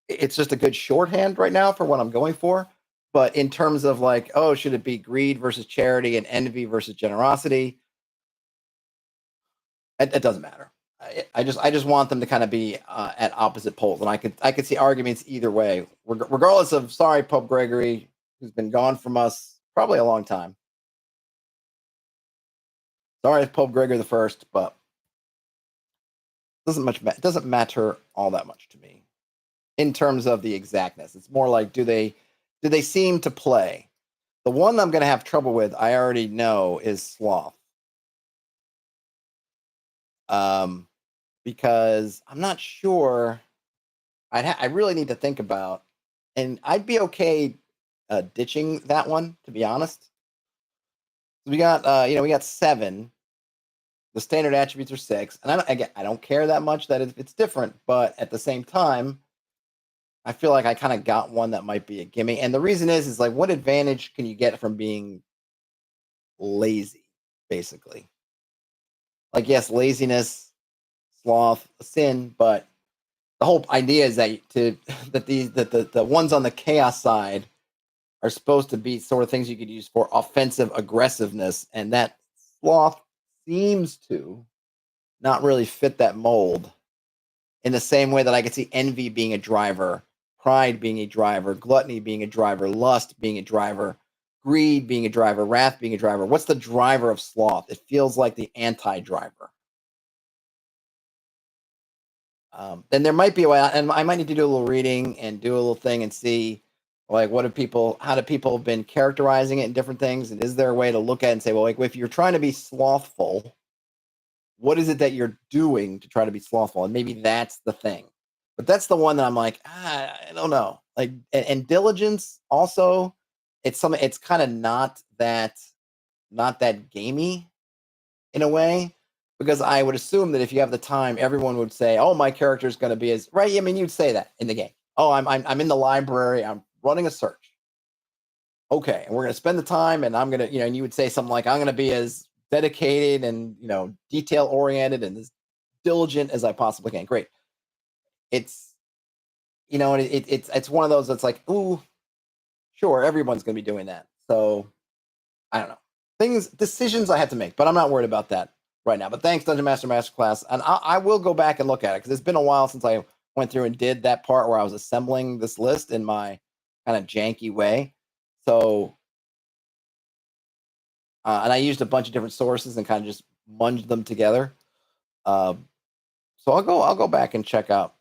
it's just a good shorthand right now for what I'm going for. But in terms of like, oh, should it be greed versus charity and envy versus generosity? It doesn't matter. I just want them to kind of be at opposite poles, and I could see arguments either way, regardless of sorry Pope Gregory, who's been gone from us probably a long time. Sorry, it's Pope Gregory the First, but it doesn't matter all that much to me in terms of the exactness. It's more like do they seem to play? The one I'm going to have trouble with, I already know, is sloth. Because I'm not sure. I really need to think about, and I'd be okay ditching that one, to be honest. We got we got 7. The standard attributes are 6, and I don't care that much that it's different, but at the same time, I feel like I kind of got one that might be a gimme. And the reason is like, what advantage can you get from being lazy, basically? Like, yes, laziness, sloth, a sin, but the whole idea is that the ones on the chaos side are supposed to be sort of things you could use for offensive aggressiveness, and that sloth seems to not really fit that mold in the same way that I could see envy being a driver, pride being a driver, gluttony being a driver, lust being a driver, greed being a driver, wrath being a driver. What's the driver of sloth? It feels like the anti-driver. Then there might be a way, and I might need to do a little reading and do a little thing and see, like, how do people have been characterizing it in different things, and is there a way to look at it and say, well, like, if you're trying to be slothful, what is it that you're doing to try to be slothful? And maybe that's the thing. But that's the one that I'm like, I don't know. Like, and diligence also, it's kind of not that gamey in a way, because I would assume that if you have the time, everyone would say, "Oh, my character is going to be as right." I mean, you'd say that in the game. Oh, I'm in the library. I'm running a search. Okay, and we're going to spend the time, and I'm going to, and you would say something like, "I'm going to be as dedicated and detail oriented and as diligent as I possibly can." Great. It's it's one of those that's like, ooh, sure, everyone's going to be doing that. So I don't know. Decisions I have to make, but I'm not worried about that right now. But thanks, Dungeon Master Masterclass. And I will go back and look at it because it's been a while since I went through and did that part where I was assembling this list in my kind of janky way. So, and I used a bunch of different sources and kind of just munged them together. So I'll go back and check out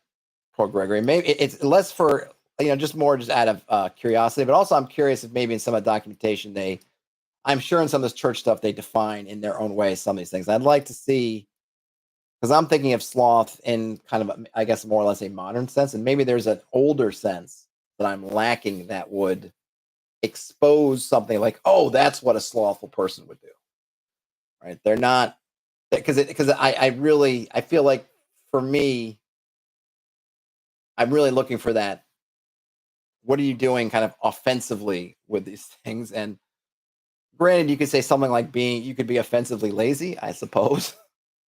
Poor Gregory. Maybe it's less for just more just out of curiosity, but also I'm curious if maybe in some of the documentation I'm sure in some of this church stuff they define in their own way some of these things. I'd like to see, because I'm thinking of sloth in kind of, I guess, more or less a modern sense, and maybe there's an older sense that I'm lacking that would expose something like, oh, that's what a slothful person would do. Right? They're not, because I feel like for me, I'm really looking for that. What are you doing kind of offensively with these things? And granted, you could say something like you could be offensively lazy, I suppose,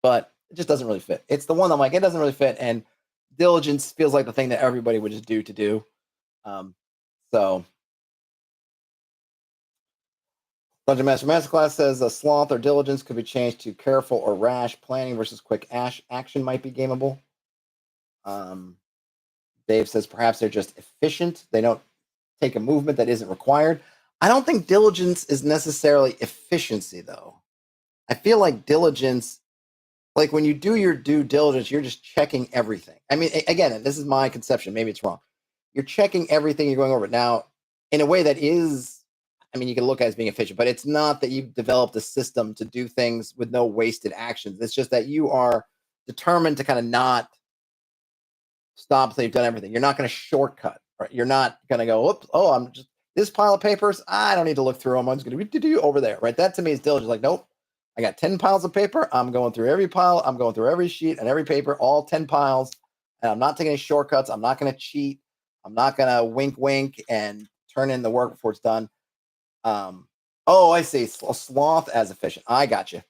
but it just doesn't really fit. It's the one I'm like, it doesn't really fit. And diligence feels like the thing that everybody would just do to do. So Dungeon Master Masterclass says a sloth or diligence could be changed to careful or rash. Planning versus quick action might be gameable. Dave says perhaps they're just efficient. They don't take a movement that isn't required. I don't think diligence is necessarily efficiency, though. I feel like diligence, like when you do your due diligence, you're just checking everything. I mean, again, this is my conception. Maybe it's wrong. You're checking everything, you're going over it. Now, in a way that is, I mean, you can look at it as being efficient, but it's not that you've developed a system to do things with no wasted actions. It's just that you are determined to kind of not stop until you've done everything. You're not going to shortcut. Right? You're not going to go, oops, oh, I'm just this pile of papers. I don't need to look through them. I'm just going to do over there. Right? That to me is diligence. Like, nope. I got 10 piles of paper. I'm going through every pile. I'm going through every sheet and every paper, all 10 piles. And I'm not taking any shortcuts. I'm not going to cheat. I'm not gonna wink and turn in the work before it's done. Oh, I see. Sloth as efficient. I got you.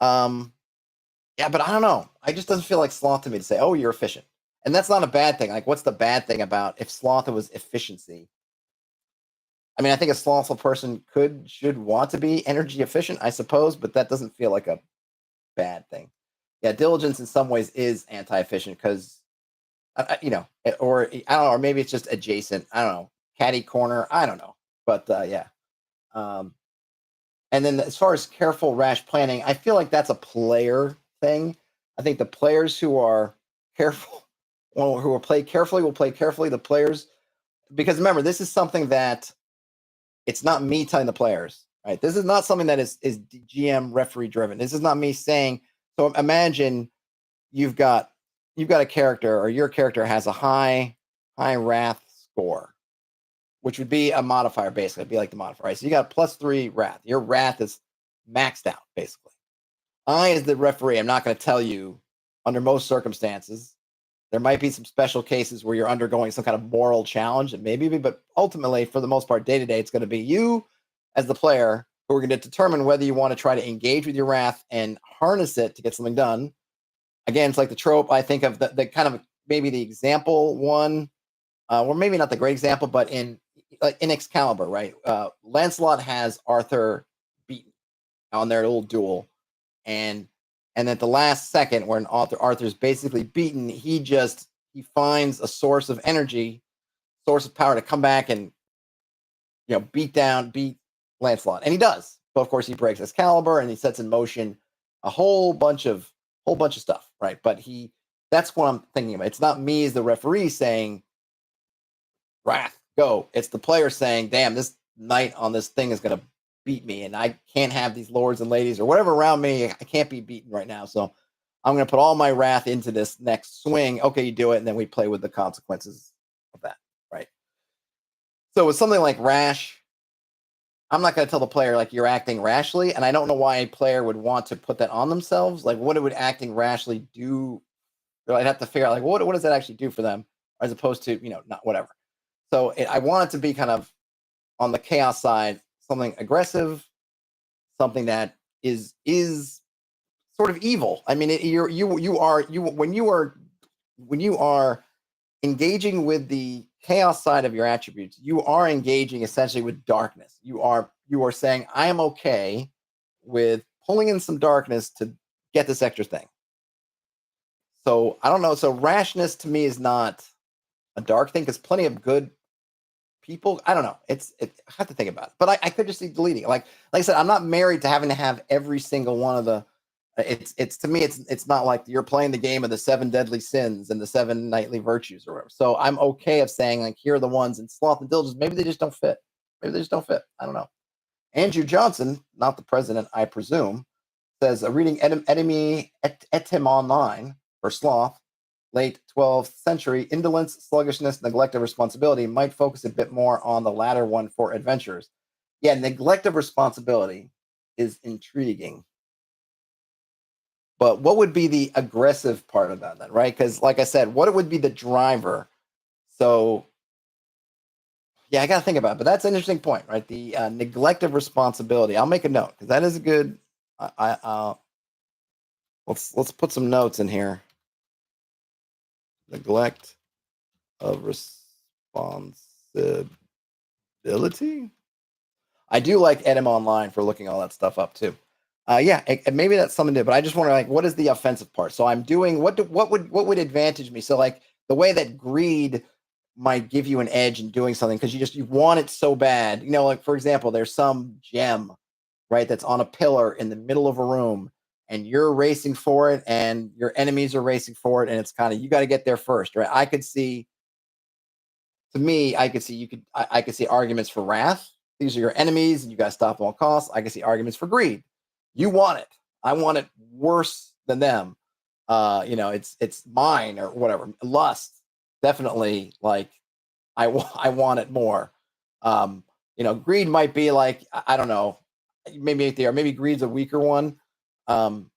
Yeah, but I don't know. I just doesn't feel like sloth to me to say, oh, you're efficient. And that's not a bad thing. Like, what's the bad thing about if sloth was efficiency? I mean, I think a slothful person should want to be energy efficient, I suppose, but that doesn't feel like a bad thing. Yeah, diligence in some ways is anti-efficient because, or I don't know, or maybe it's just adjacent. I don't know, catty corner. I don't know, but yeah. And then as far as careful, rash planning, I feel like that's a player thing. I think the players who are careful, who will play carefully, will play carefully. The players, because remember, this is something that it's not me telling the players, right? This is not something that is GM referee driven. This is not me saying. So imagine you've got a character, or your character has a high wrath score, which would be a modifier, basically. It'd be like the modifier, right? So you got +3 wrath. Your wrath is maxed out, basically. I, as the referee, I'm not going to tell you, under most circumstances, there might be some special cases where you're undergoing some kind of moral challenge, and maybe, but ultimately, for the most part, day to day, it's going to be you as the player who are going to determine whether you want to try to engage with your wrath and harness it to get something done. Again, it's like the trope. I think of the kind of maybe the example one, or maybe not the great example, but in Excalibur, right? Lancelot has Arthur beaten on their little duel, and at the last second, when Arthur's basically beaten, he finds a source of energy, source of power to come back and beat Lancelot, and he does. But of course, he breaks Excalibur and he sets in motion a whole bunch of stuff, right? But that's what I'm thinking about. It's not me as the referee saying, wrath, go. It's the player saying, damn, this knight on this thing is going to beat me, and I can't have these lords and ladies or whatever around me. I can't be beaten right now. So I'm going to put all my wrath into this next swing. Okay, you do it. And then we play with the consequences of that, right? So with something like rash, I'm not going to tell the player, like, you're acting rashly. And I don't know why a player would want to put that on themselves. Like, what would acting rashly do? I'd have to figure out, like, what does that actually do for them, as opposed to, not whatever. So I want it to be kind of on the chaos side, something aggressive, something that is sort of evil. I mean, when you are engaging with the chaos side of your attributes, you are engaging essentially with darkness. You are saying, I am okay with pulling in some darkness to get this extra thing. So I don't know. So rashness to me is not a dark thing, because plenty of good people, I don't know. I have to think about it, but I could just see deleting it. Like I said, I'm not married to having to have every single one of the. It's to me, it's not like you're playing the game of the 7 deadly sins and the 7 knightly virtues or whatever. So I'm okay of saying, like, here are the ones in sloth and diligence. Maybe they just don't fit. I don't know. Andrew Johnson, not the president, I presume, says reading Etim Online for sloth, late 12th century, indolence, sluggishness, neglect of responsibility might focus a bit more on the latter one for adventurers. Yeah, neglect of responsibility is intriguing. But what would be the aggressive part of that then, right? Because like I said, what would be the driver? So yeah, I got to think about it. But that's an interesting point, right? The neglect of responsibility. I'll make a note, because that is a good. Let's put some notes in here. Neglect of responsibility. I do like Edim Online for looking all that stuff up too. Yeah, maybe that's something to do. But I just wonder, like, what is the offensive part? So I'm doing what would advantage me? So, like, the way that greed might give you an edge in doing something because you want it so bad. Like, for example, there's some gem, right, that's on a pillar in the middle of a room, and you're racing for it, and your enemies are racing for it, and it's kind of, you got to get there first, right? I could see arguments for wrath. These are your enemies, and you got to stop at all costs. I can see arguments for greed. You want it. I want it worse than them. It's mine or whatever. Lust, definitely, like, I want it more. Greed might be like, I don't know, maybe greed's a weaker one, kind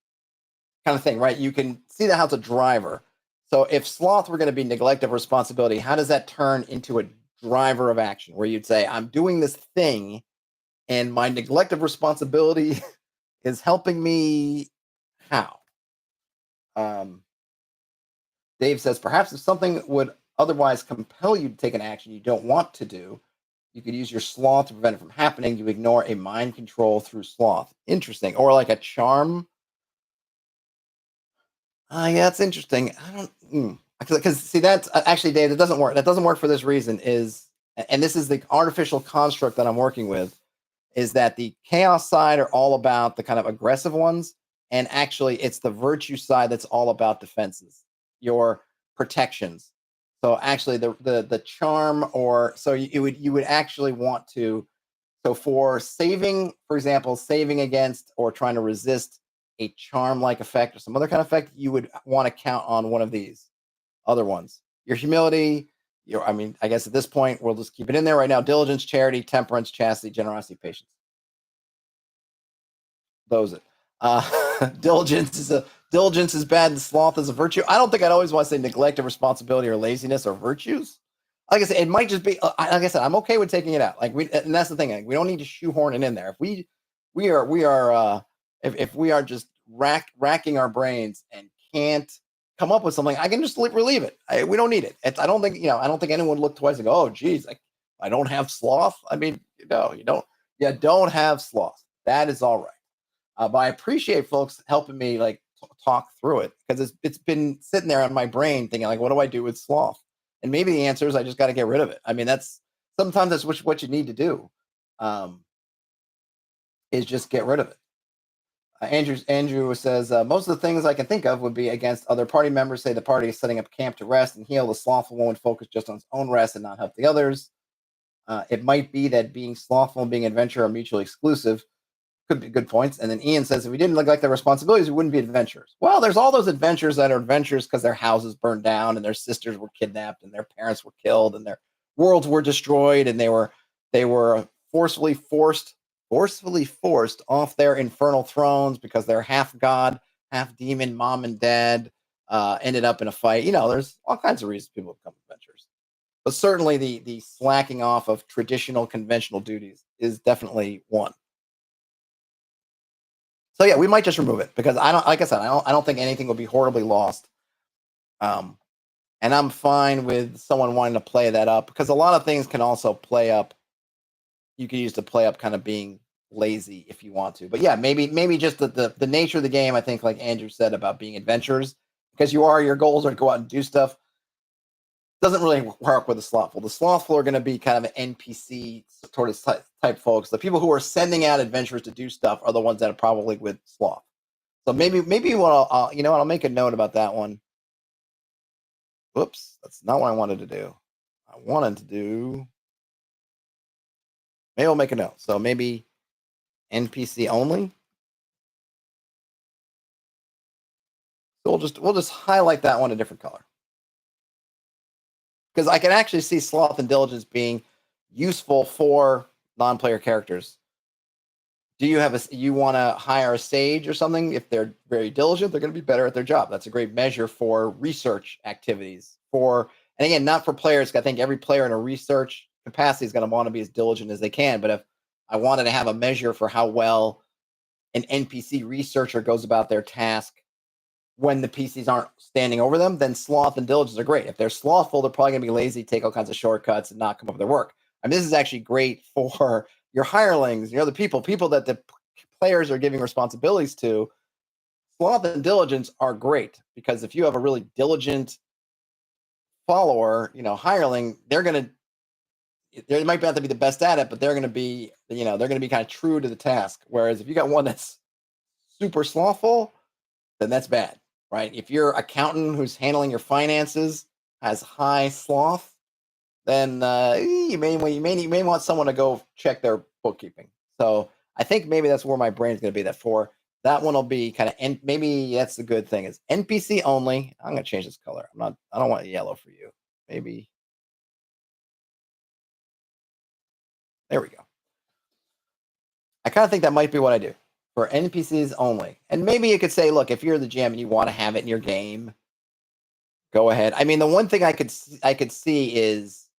of thing, right? You can see that how it's a driver. So if sloth were going to be neglect of responsibility, how does that turn into a driver of action where you'd say, I'm doing this thing and my neglect of responsibility is helping me? How? Um, Dave says, perhaps if something would otherwise compel you to take an action you don't want to do, you could use your sloth to prevent it from happening. You ignore a mind control through sloth. Interesting. Or like a charm. Yeah, it's interesting. I don't, because see, that's actually, Dave, that doesn't work. That doesn't work for this reason and this is the artificial construct that I'm working with, is that the chaos side are all about the kind of aggressive ones. And actually, it's the virtue side that's all about defenses, your protections. So actually, the charm, or so you would actually want to. So for saving, for example, saving against or trying to resist a charm like effect or some other kind of effect, you would want to count on one of these other ones. Your humility, I mean, I guess at this point, we'll just keep it in there right now. Diligence, charity, temperance, chastity, generosity, patience. Those it. Diligence is bad and sloth is a virtue. I don't think I'd always want to say neglect of responsibility or laziness or virtues. Like I said, it might just be like I said, I'm okay with taking it out. And that's the thing. Like, we don't need to shoehorn it in there. If if we are just racking our brains and can't come up with something, I can just relieve it. We don't need it. I don't think I don't think anyone would look twice and go, oh, geez, I don't have sloth. I mean, no, you don't. You don't have sloth. That is all right. But I appreciate folks helping me talk through it, because it's been sitting there on my brain thinking, like, what do I do with sloth? And maybe the answer is I just got to get rid of it. I mean, sometimes that's what you need to do, um, is just get rid of it. Andrew says, most of the things I can think of would be against other party members. Say the party is setting up camp to rest and heal. The slothful one would focus just on its own rest and not help the others. It might be that being slothful and being adventurer are mutually exclusive. Could be good points. And then Ian says, if we didn't neglect their responsibilities, we wouldn't be adventurers. Well, there's all those adventurers that are adventurers because their houses burned down and their sisters were kidnapped and their parents were killed and their worlds were destroyed, and they were forcefully forced off their infernal thrones because they're half god, half demon mom and dad ended up in a fight. There's all kinds of reasons people become adventurers. But certainly the slacking off of traditional conventional duties is definitely one. So yeah, we might just remove it, because I don't, like I said, I don't think anything will be horribly lost. Um, and I'm fine with someone wanting to play that up, because a lot of things can also play up. You can use to play up kind of being lazy if you want to. But yeah, maybe just the nature of the game. I think, like Andrew said about being adventurers, because your goals are to go out and do stuff, doesn't really work with the slothful. The slothful are going to be kind of an NPC sort of type folks. The people who are sending out adventurers to do stuff are the ones that are probably with sloth. So maybe what I'll make a note about that one. Whoops, that's not what I wanted to do. I wanted to do. Maybe I'll make a note. So maybe NPC only. So we'll just highlight that one a different color, because I can actually see sloth and diligence being useful for non-player characters. Do you want to hire a sage or something? If they're very diligent, they're going to be better at their job. That's a great measure for research activities. And again, not for players. I think every player in a research capacity is going to want to be as diligent as they can. But if I wanted to have a measure for how well an NPC researcher goes about their task when the PCs aren't standing over them, then sloth and diligence are great. If they're slothful, they're probably going to be lazy, take all kinds of shortcuts, and not come up with their work. I mean, this is actually great for your hirelings, the people that the players are giving responsibilities to. Sloth and diligence are great, because if you have a really diligent follower, hireling, they might not have to be the best at it, but they're going to be, they're going to be kind of true to the task. Whereas if you got one that's super slothful, then that's bad, right? If your accountant who's handling your finances has high sloth, then you may want someone to go check their bookkeeping. So I think maybe that's where my brain's going to be. That one will be kind of, and maybe that's the good thing, is NPC only. I'm going to change this color. I don't want yellow for you. Maybe. There we go. I kind of think that might be what I do for NPCs only. And maybe you could say, look, if you're the GM and you want to have it in your game, go ahead. I mean, the one thing I could see is,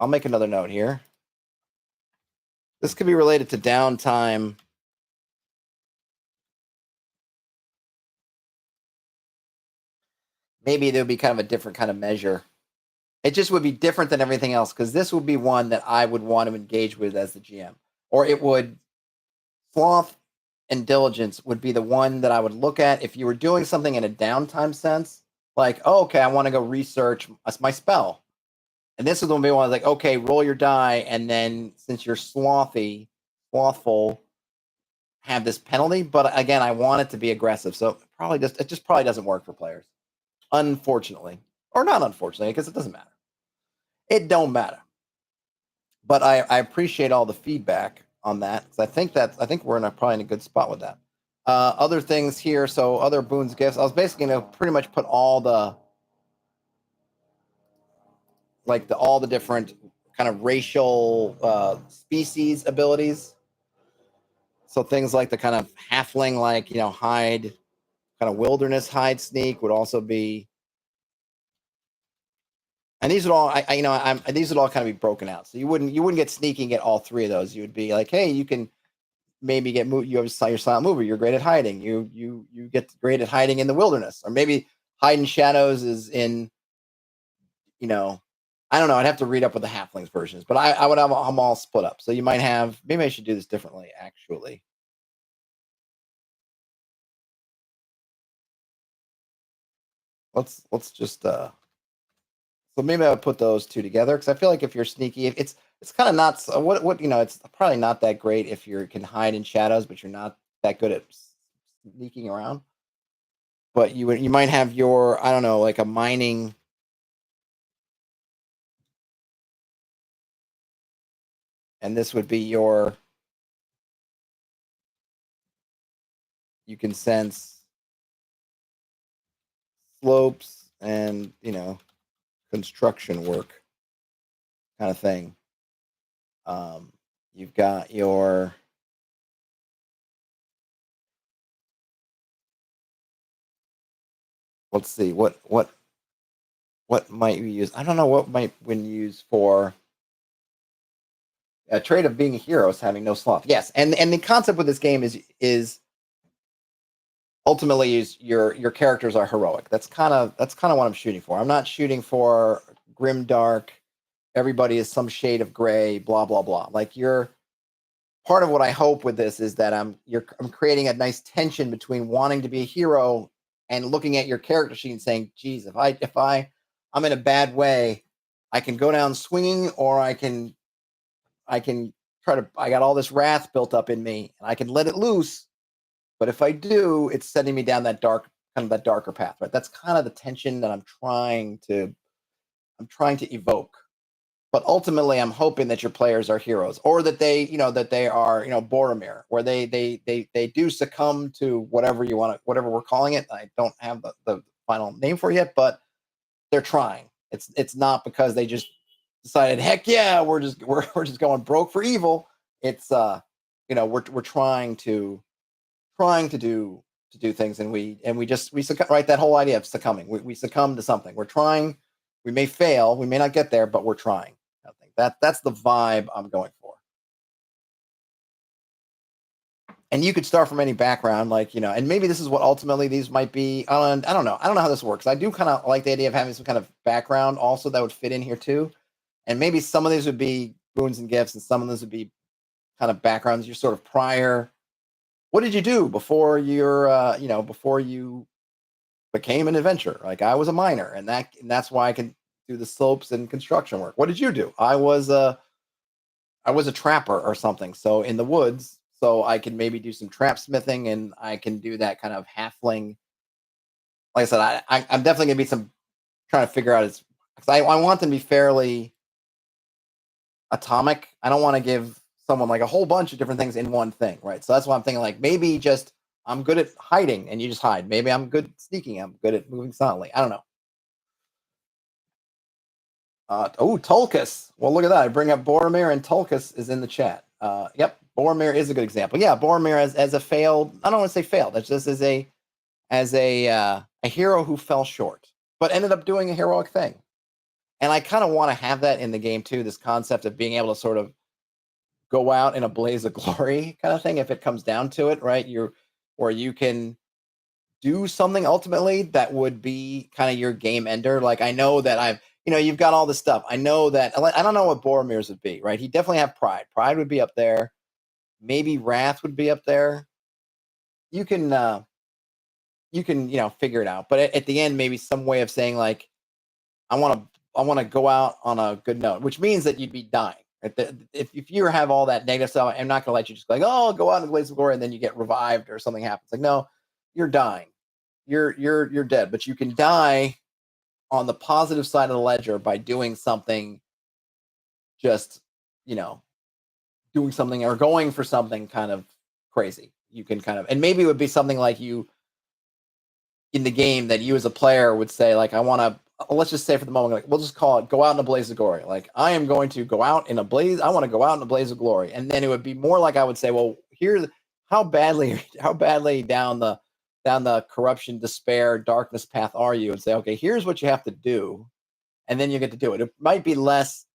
I'll make another note here. This could be related to downtime. Maybe there'll be kind of a different kind of measure. It just would be different than everything else, because this would be one that I would want to engage with as the GM. Or it would, sloth and diligence would be the one that I would look at if you were doing something in a downtime sense. Like, oh, okay, I want to go research my spell. And this is the one I was like, okay, roll your die, and then since you're slothful, have this penalty. But again, I want it to be aggressive, so it just probably doesn't work for players, unfortunately, or not unfortunately, because it doesn't matter. It don't matter. But I appreciate all the feedback on that, because I think we're probably in a good spot with that. Other things here, so other boons, gifts. I was basically going to pretty much put all the all the different kind of racial species abilities. So things like the kind of halfling, hide, kind of wilderness hide sneak would also be. And these would all, these would all kind of be broken out. So you wouldn't get sneaking at all three of those. You would be like, hey, you can maybe get moved. You have your silent mover. You're great at hiding. You get great at hiding in the wilderness, or maybe hide in shadows is in, I don't know. I'd have to read up what the halflings version is, but I would have them all split up. So you might have, maybe I should do this differently, actually. Let's just, so maybe I would put those two together, because I feel like if you're sneaky, it's kind of not, it's probably not that great if you can hide in shadows, but you're not that good at sneaking around. But you might have your, I don't know, like a mining, and this would be your, you can sense slopes and, construction work kind of thing. You've got your, let's see, what might we use? I don't know what might when used for a trait of being a hero is having no sloth. Yes, and the concept with this game is ultimately is your characters are heroic. That's kind of what I'm shooting for. I'm not shooting for grim dark. Everybody is some shade of gray. Blah blah blah. Like, you're part of what I hope with this is that I'm creating a nice tension between wanting to be a hero and looking at your character sheet and saying, geez, if I'm in a bad way, I can go down swinging, or I can try to, I got all this wrath built up in me and I can let it loose. But if I do, it's sending me down that darker path, right? That's kind of the tension that I'm trying to evoke. But ultimately, I'm hoping that your players are heroes, or that they are, Boromir, where they do succumb to whatever we're calling it. I don't have the final name for it yet, but they're trying. It's not because they just decided, heck yeah, we're just going broke for evil. It's we're trying to do things, and we succumb, right? That whole idea of succumbing. We succumb to something. We're trying. We may fail. We may not get there, but we're trying. I think that's the vibe I'm going for. And you could start from any background, and maybe this is what ultimately these might be. I don't know. I don't know how this works. I do kind of like the idea of having some kind of background also that would fit in here too. And maybe some of these would be boons and gifts, and some of those would be kind of backgrounds. Your sort of prior. What did you do before before you became an adventurer? Like, I was a miner, and that's why I can do the slopes and construction work. What did you do? I was a trapper or something. So in the woods, so I can maybe do some trap smithing, and I can do that kind of halfling. Like I said, I'm definitely gonna be trying to figure out because I want them to be fairly atomic. I don't want to give someone like a whole bunch of different things in one thing, right? So that's why I'm thinking, like, maybe just I'm good at hiding and you just hide. Maybe I'm good at sneaking. I'm good at moving silently. I don't know. Tulkas. Well, look at that. I bring up Boromir, and Tulkas is in the chat. Yep, Boromir is a good example. Yeah, Boromir as a failed. I don't want to say failed. That's just as a a hero who fell short, but ended up doing a heroic thing. And I kind of want to have that in the game too, this concept of being able to sort of go out in a blaze of glory kind of thing, if it comes down to it, right? Or you can do something ultimately that would be kind of your game ender. Like, I know that you've got all this stuff. I know that, I don't know what Boromir's would be, right? He'd definitely have pride. Pride would be up there. Maybe wrath would be up there. You can, figure it out. But at the end, maybe some way of saying like, I want to go out on a good note, which means that you'd be dying. If you have all that negative stuff, I'm not going to let you just like, oh, go out in the blaze of glory, and then you get revived or something happens. Like, no, you're dying. You're dead. But you can die on the positive side of the ledger by doing something, just, doing something or going for something kind of crazy. You can kind of, and maybe it would be something like you in the game that you as a player would say, like, I want to, let's just say for the moment, like, we'll just call it go out in a blaze of glory. Like, I am going to go out in a blaze. I want to go out in a blaze of glory. And then it would be more like I would say, well, here's how badly down the corruption, despair, darkness path are you? And say, okay, here's what you have to do. And then you get to do it. It might be less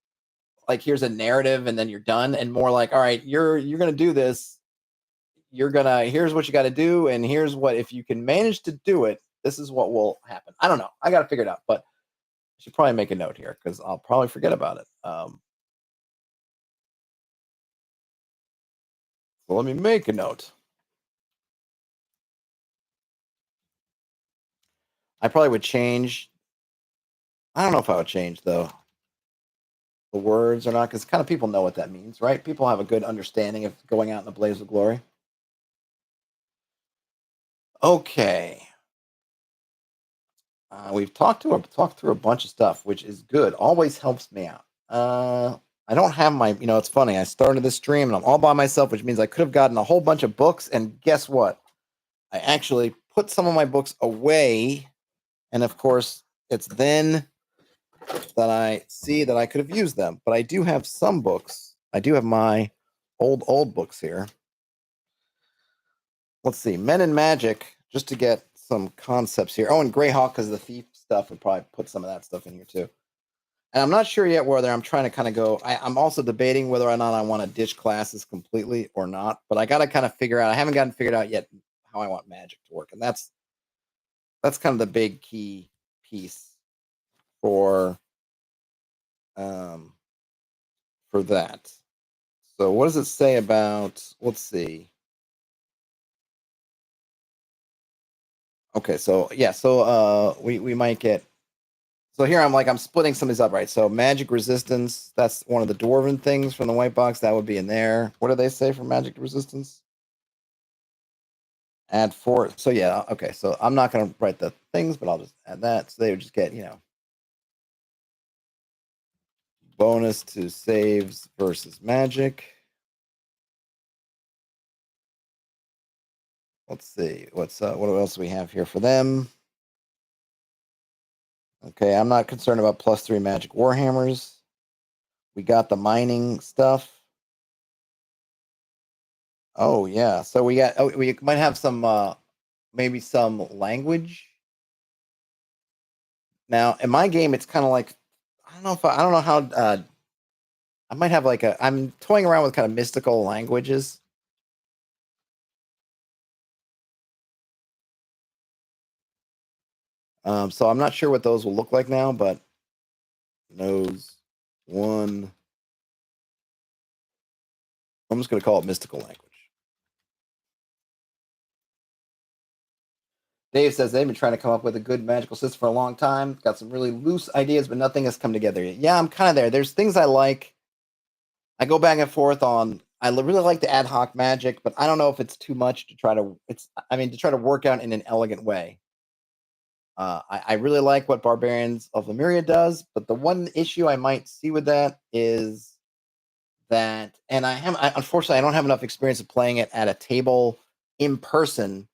like, here's a narrative and then you're done, and more like, all right, you're going to do this. Here's what you got to do. And here's what, if you can manage to do it, this is what will happen. I don't know. I got to figure it out, but I should probably make a note here because I'll probably forget about it. So let me make a note. I probably would change. I don't know if I would change though the words or not, because kind of people know what that means, right? People have a good understanding of going out in a blaze of glory. Okay. We've talked through a bunch of stuff, which is good. Always helps me out. I don't have my, it's funny. I started this stream and I'm all by myself, which means I could have gotten a whole bunch of books. And guess what? I actually put some of my books away. And of course, it's then that I see that I could have used them. But I do have some books. I do have my old books here. Let's see. Men in Magic, just to get some concepts here. Oh, and Greyhawk, because the thief stuff, would probably put some of that stuff in here too. And I'm not sure yet whether I'm trying to kind of go. I'm also debating whether or not I want to ditch classes completely or not. But I got to kind of figure out. I haven't gotten figured out yet how I want Magic to work, and that's kind of the big key piece for that. So what does it say about? Let's see. Okay, so yeah, so we might get. So here I'm splitting some of these up, right? So magic resistance, that's one of the dwarven things from the white box. That would be in there. What do they say for magic resistance? Add 4. So yeah, okay. So I'm not going to write the things, but I'll just add that. So they would just get, bonus to saves versus magic. Let's see. What else do we have here for them? Okay, I'm not concerned about +3 magic warhammers. We got the mining stuff. Oh yeah. So we might have some maybe some language. Now, in my game it's kind of like I don't know how I might have I'm toying around with kind of mystical languages. So I'm not sure what those will look like now, but knows one. I'm just going to call it mystical language. Dave says they've been trying to come up with a good magical system for a long time. Got some really loose ideas, but nothing has come together yet. Yeah, I'm kind of there. There's things I like. I go back and forth on. I really like the ad hoc magic, but I don't know if it's too much to try to. To try to work out in an elegant way. I really like what Barbarians of Lemuria does, but the one issue I might see with that is that, and unfortunately I don't have enough experience of playing it at a table in person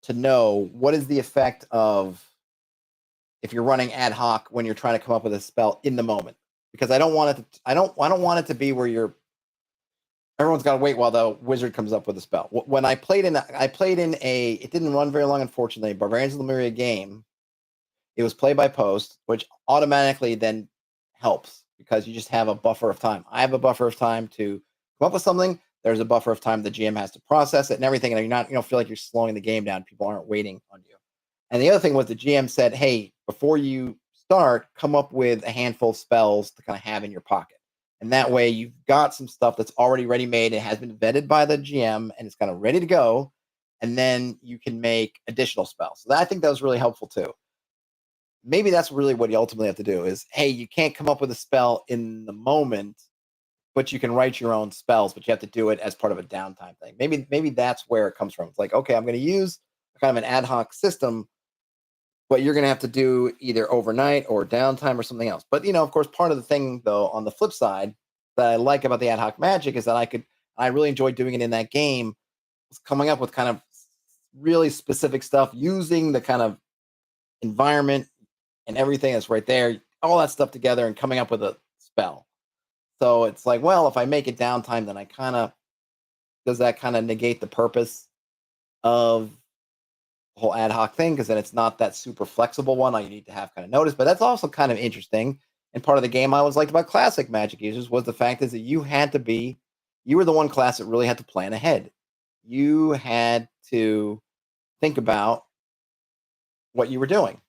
to know what is the effect of if you're running ad hoc when you're trying to come up with a spell in the moment, because I don't want it to be where you're everyone's got to wait while the wizard comes up with a spell. When I played in a, it didn't run very long, unfortunately, Barbarians of Lemuria game. It was play by post, which automatically then helps because you just have a buffer of time. I have a buffer of time to come up with something. There's a buffer of time the GM has to process it and everything, and you're not, you don't feel like you're slowing the game down. People aren't waiting on you. And the other thing was the GM said, "Hey, before you start, come up with a handful of spells to kind of have in your pocket." And that way you've got some stuff that's already ready made. It has been vetted by the GM and it's kind of ready to go. And then you can make additional spells. So that, I think that was really helpful too. Maybe that's really what you ultimately have to do is, hey, you can't come up with a spell in the moment, but you can write your own spells, but you have to do it as part of a downtime thing. Maybe that's where it comes from. It's like, okay, I'm going to use kind of an ad hoc system, but you're going to have to do either overnight or downtime or something else. But, of course, part of the thing, though, on the flip side that I like about the ad hoc magic is that I really enjoy doing it in that game, was coming up with kind of really specific stuff using the kind of environment and everything that's right there, all that stuff together and coming up with a spell. So it's like, well, if I make it downtime, then does that kind of negate the purpose of the whole ad hoc thing? Because then it's not that super flexible one. All you need to have kind of notice. But that's also kind of interesting. And part of the game I always liked about classic Magic users was the fact is that you were the one class that really had to plan ahead. You had to think about what you were doing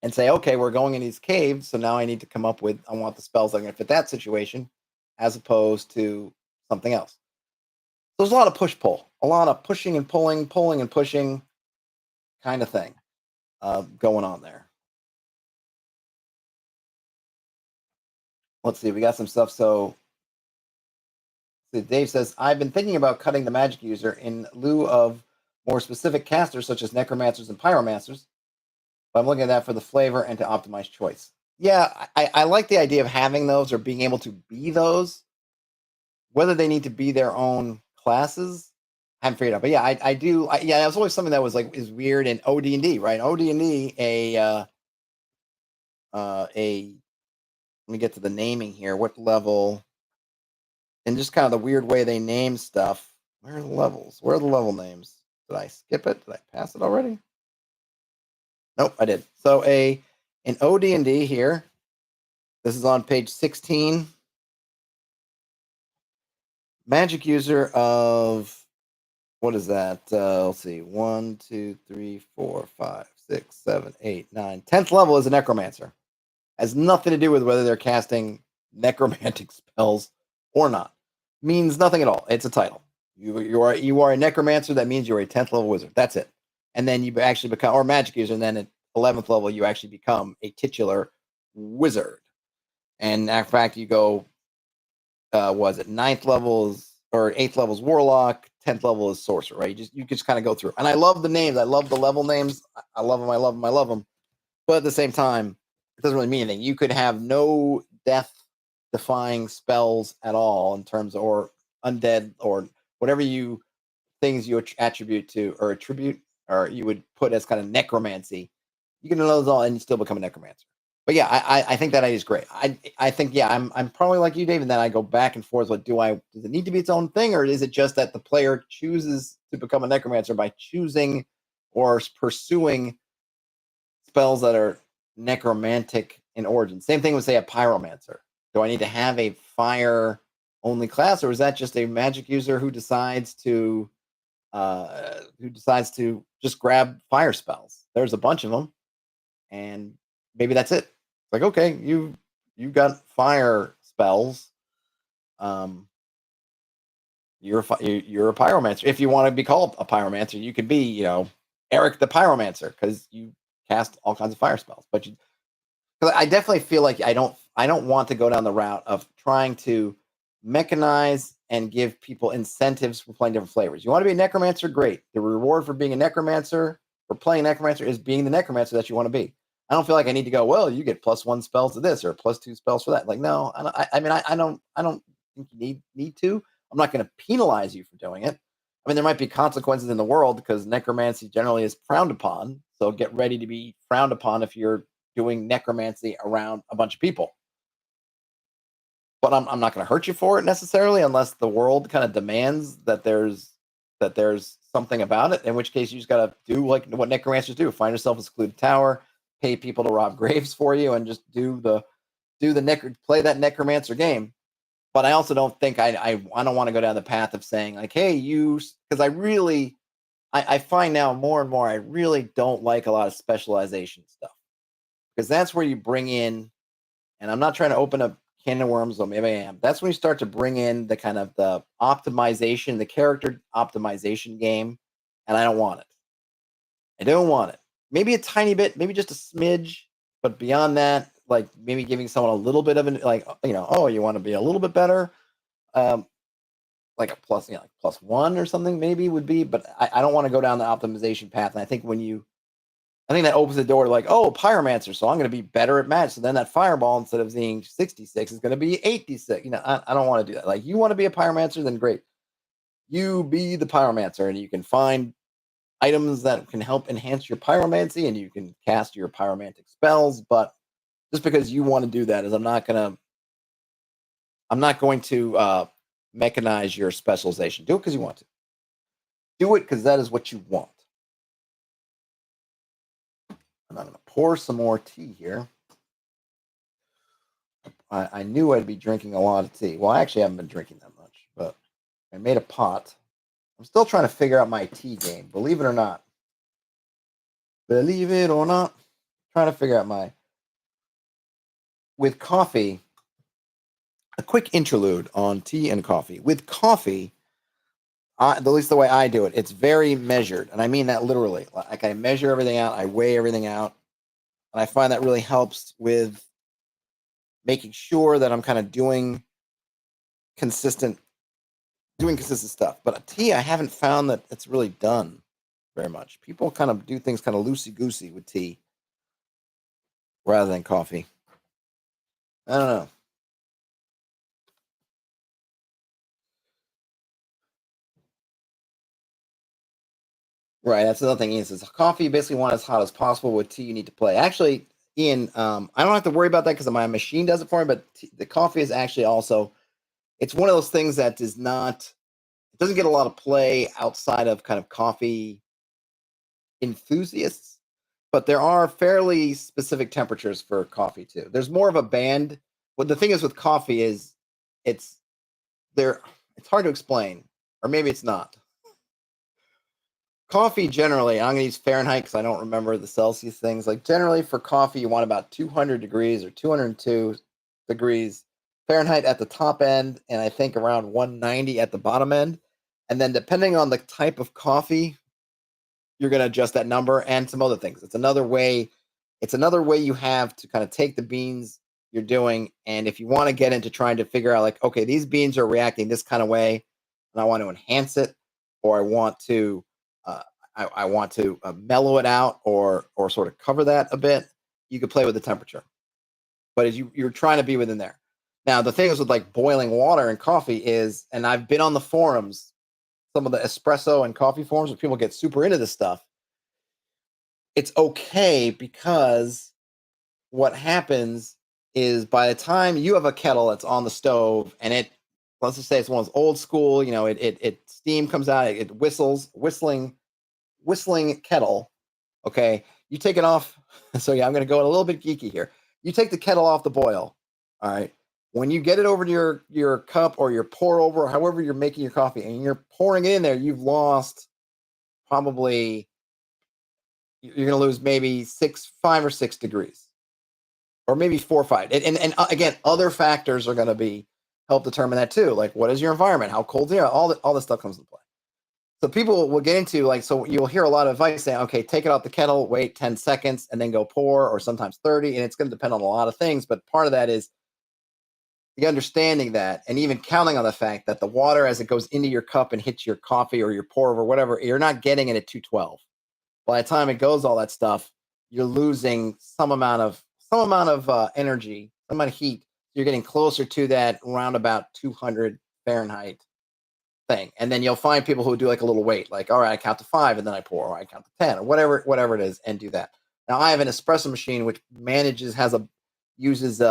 and say, okay, we're going in these caves. So now I need to come up with, I want the spells that are going to fit that situation as opposed to something else. So there's a lot of push pull, a lot of pushing and pulling and pushing kind of thing going on there. Let's see, we got some stuff. So Dave says, I've been thinking about cutting the magic user in lieu of more specific casters such as necromancers and pyromancers. But I'm looking at that for the flavor and to optimize choice. Yeah, I like the idea of having those or being able to be those. Whether they need to be their own classes, I haven't figured out. But yeah, I do. Yeah, that was always something that was like is weird in OD&D, right? OD&D, let me get to the naming here. What level? And just kind of the weird way they name stuff. Where are the levels? Where are the level names? Did I skip it? Did I pass it already? Nope, I did. So in OD&D here, this is on page 16. Magic user of what is that? Let's see. 1, 2, 3, 4, 5, 6, 7, 8, 9. 10th level is a necromancer. Has nothing to do with whether they're casting necromantic spells or not. Means nothing at all. It's a title. You are a necromancer. That means you're a 10th level wizard. That's it. And then you actually become, or magic user, and then at 11th level, you actually become a titular wizard. And in fact, you go, was it 9th levels or 8th levels warlock, 10th level is sorcerer, right? You just kind of go through. And I love the names. I love the level names. I love them. I love them. I love them. But at the same time, it doesn't really mean anything. You could have no death defying spells at all in terms of, or undead or whatever things you attribute to or you would put as kind of necromancy. You can know those all and you still become a necromancer. But yeah, I think that idea is great. I think, yeah, I'm probably like you, Dave, and then I go back and forth. Like, does it need to be its own thing, or is it just that the player chooses to become a necromancer by choosing or pursuing spells that are necromantic in origin? Same thing with, say, a pyromancer. Do I need to have a fire only class, or is that just a magic user who decides to just grab fire spells? There's a bunch of them, and maybe that's it. Like, okay, you got fire spells. You're a pyromancer. If you want to be called a pyromancer, you could be, Eric the pyromancer because you cast all kinds of fire spells. But I definitely feel like I don't want to go down the route of trying to mechanize and give people incentives for playing different flavors. You want to be a necromancer? Great. The reward for being a necromancer or playing necromancer is being the necromancer that you want to be. I don't feel like I need to go, well, you get +1 spells to this or +2 spells for that. Like, no, I don't think you need to. I'm not going to penalize you for doing it. I mean, there might be consequences in the world because necromancy generally is frowned upon. So get ready to be frowned upon if you're doing necromancy around a bunch of people. but I'm not going to hurt you for it necessarily unless the world kind of demands that there's something about it, in which case you just got to do like what necromancers do: find yourself a secluded tower, pay people to rob graves for you, and just play that necromancer game. But I also don't think I don't want to go down the path of saying like, hey, because I find now more and more I really don't like a lot of specialization stuff, because that's where you bring in, and I'm not trying to open up can of worms, or maybe I am. That's when you start to bring in the kind of the optimization, the character optimization game, and I don't want it. I don't want it. Maybe a tiny bit, maybe just a smidge, but beyond that, like maybe giving someone a little bit of an like, oh, you want to be a little bit better, like a plus, like +1 or something maybe would be. But I don't want to go down the optimization path. And I think that opens the door to like, oh, pyromancer, so I'm going to be better at magic. So then that fireball, instead of being 66, is going to be 86. I don't want to do that. Like, you want to be a pyromancer, then great. You be the pyromancer, and you can find items that can help enhance your pyromancy, and you can cast your pyromantic spells. But just because you want to do that, I'm not going to mechanize your specialization. Do it because you want to. Do it because that is what you want. And I'm going to pour some more tea here. I knew I'd be drinking a lot of tea. Well, I actually haven't been drinking that much, but I made a pot. I'm still trying to figure out my tea game, believe it or not. Believe it or not, trying to figure out with coffee, a quick interlude on tea and coffee. With coffee, at least the way I do it, it's very measured. And I mean that literally. Like, I measure everything out, I weigh everything out. And I find that really helps with making sure that I'm kind of doing consistent stuff. But a tea, I haven't found that it's really done very much. People kind of do things kind of loosey-goosey with tea rather than coffee. I don't know. Right, that's another thing. Ian says coffee, you basically want as hot as possible. With tea, you need to play. Actually, Ian, I don't have to worry about that because my machine does it for me. But the coffee is actually also, it's one of those things that does not, it doesn't get a lot of play outside of kind of coffee enthusiasts. But there are fairly specific temperatures for coffee too. There's more of a band. What the thing is with coffee is it's hard to explain, or maybe it's not. Coffee generally, I'm going to use Fahrenheit because I don't remember the Celsius things. Like, generally for coffee, you want about 200 degrees or 202 degrees Fahrenheit at the top end, and I think around 190 at the bottom end. And then depending on the type of coffee, you're going to adjust that number and some other things. It's another way you have to kind of take the beans you're doing, and if you want to get into trying to figure out like, okay, these beans are reacting this kind of way, and I want to enhance it, or I want to mellow it out, or sort of cover that a bit, you could play with the temperature. But as you're trying to be within there. Now, the thing is with like boiling water and coffee is, and I've been on the forums, some of the espresso and coffee forums where people get super into this stuff. It's okay because what happens is by the time you have a kettle that's on the stove and let's just say it's one of those old school, it steam comes out, it whistling kettle. Okay. You take it off. So yeah, I'm going to go a little bit geeky here. You take the kettle off the boil. All right. When you get it over to your cup or your pour over, or however you're making your coffee, and you're pouring it in there, you've lost probably, you're going to lose maybe 5 or 6 degrees, or maybe 4 or 5. And again, other factors are going to help determine that too. Like, what is your environment? How cold is it? All this stuff comes into play. So people will get into like, so you'll hear a lot of advice saying, okay, take it out the kettle, wait 10 seconds, and then go pour, or sometimes 30. And it's going to depend on a lot of things. But part of that is the understanding that, and even counting on the fact that the water, as it goes into your cup and hits your coffee or your pour over, whatever, you're not getting it at 212. By the time it goes all that stuff, you're losing some amount of energy, some amount of heat. You're getting closer to that around about 200 Fahrenheit thing. And then you'll find people who do like a little wait, like, all right, I count to 5 and then I pour, or I count to 10, or whatever it is, and do that. Now I have an espresso machine which uses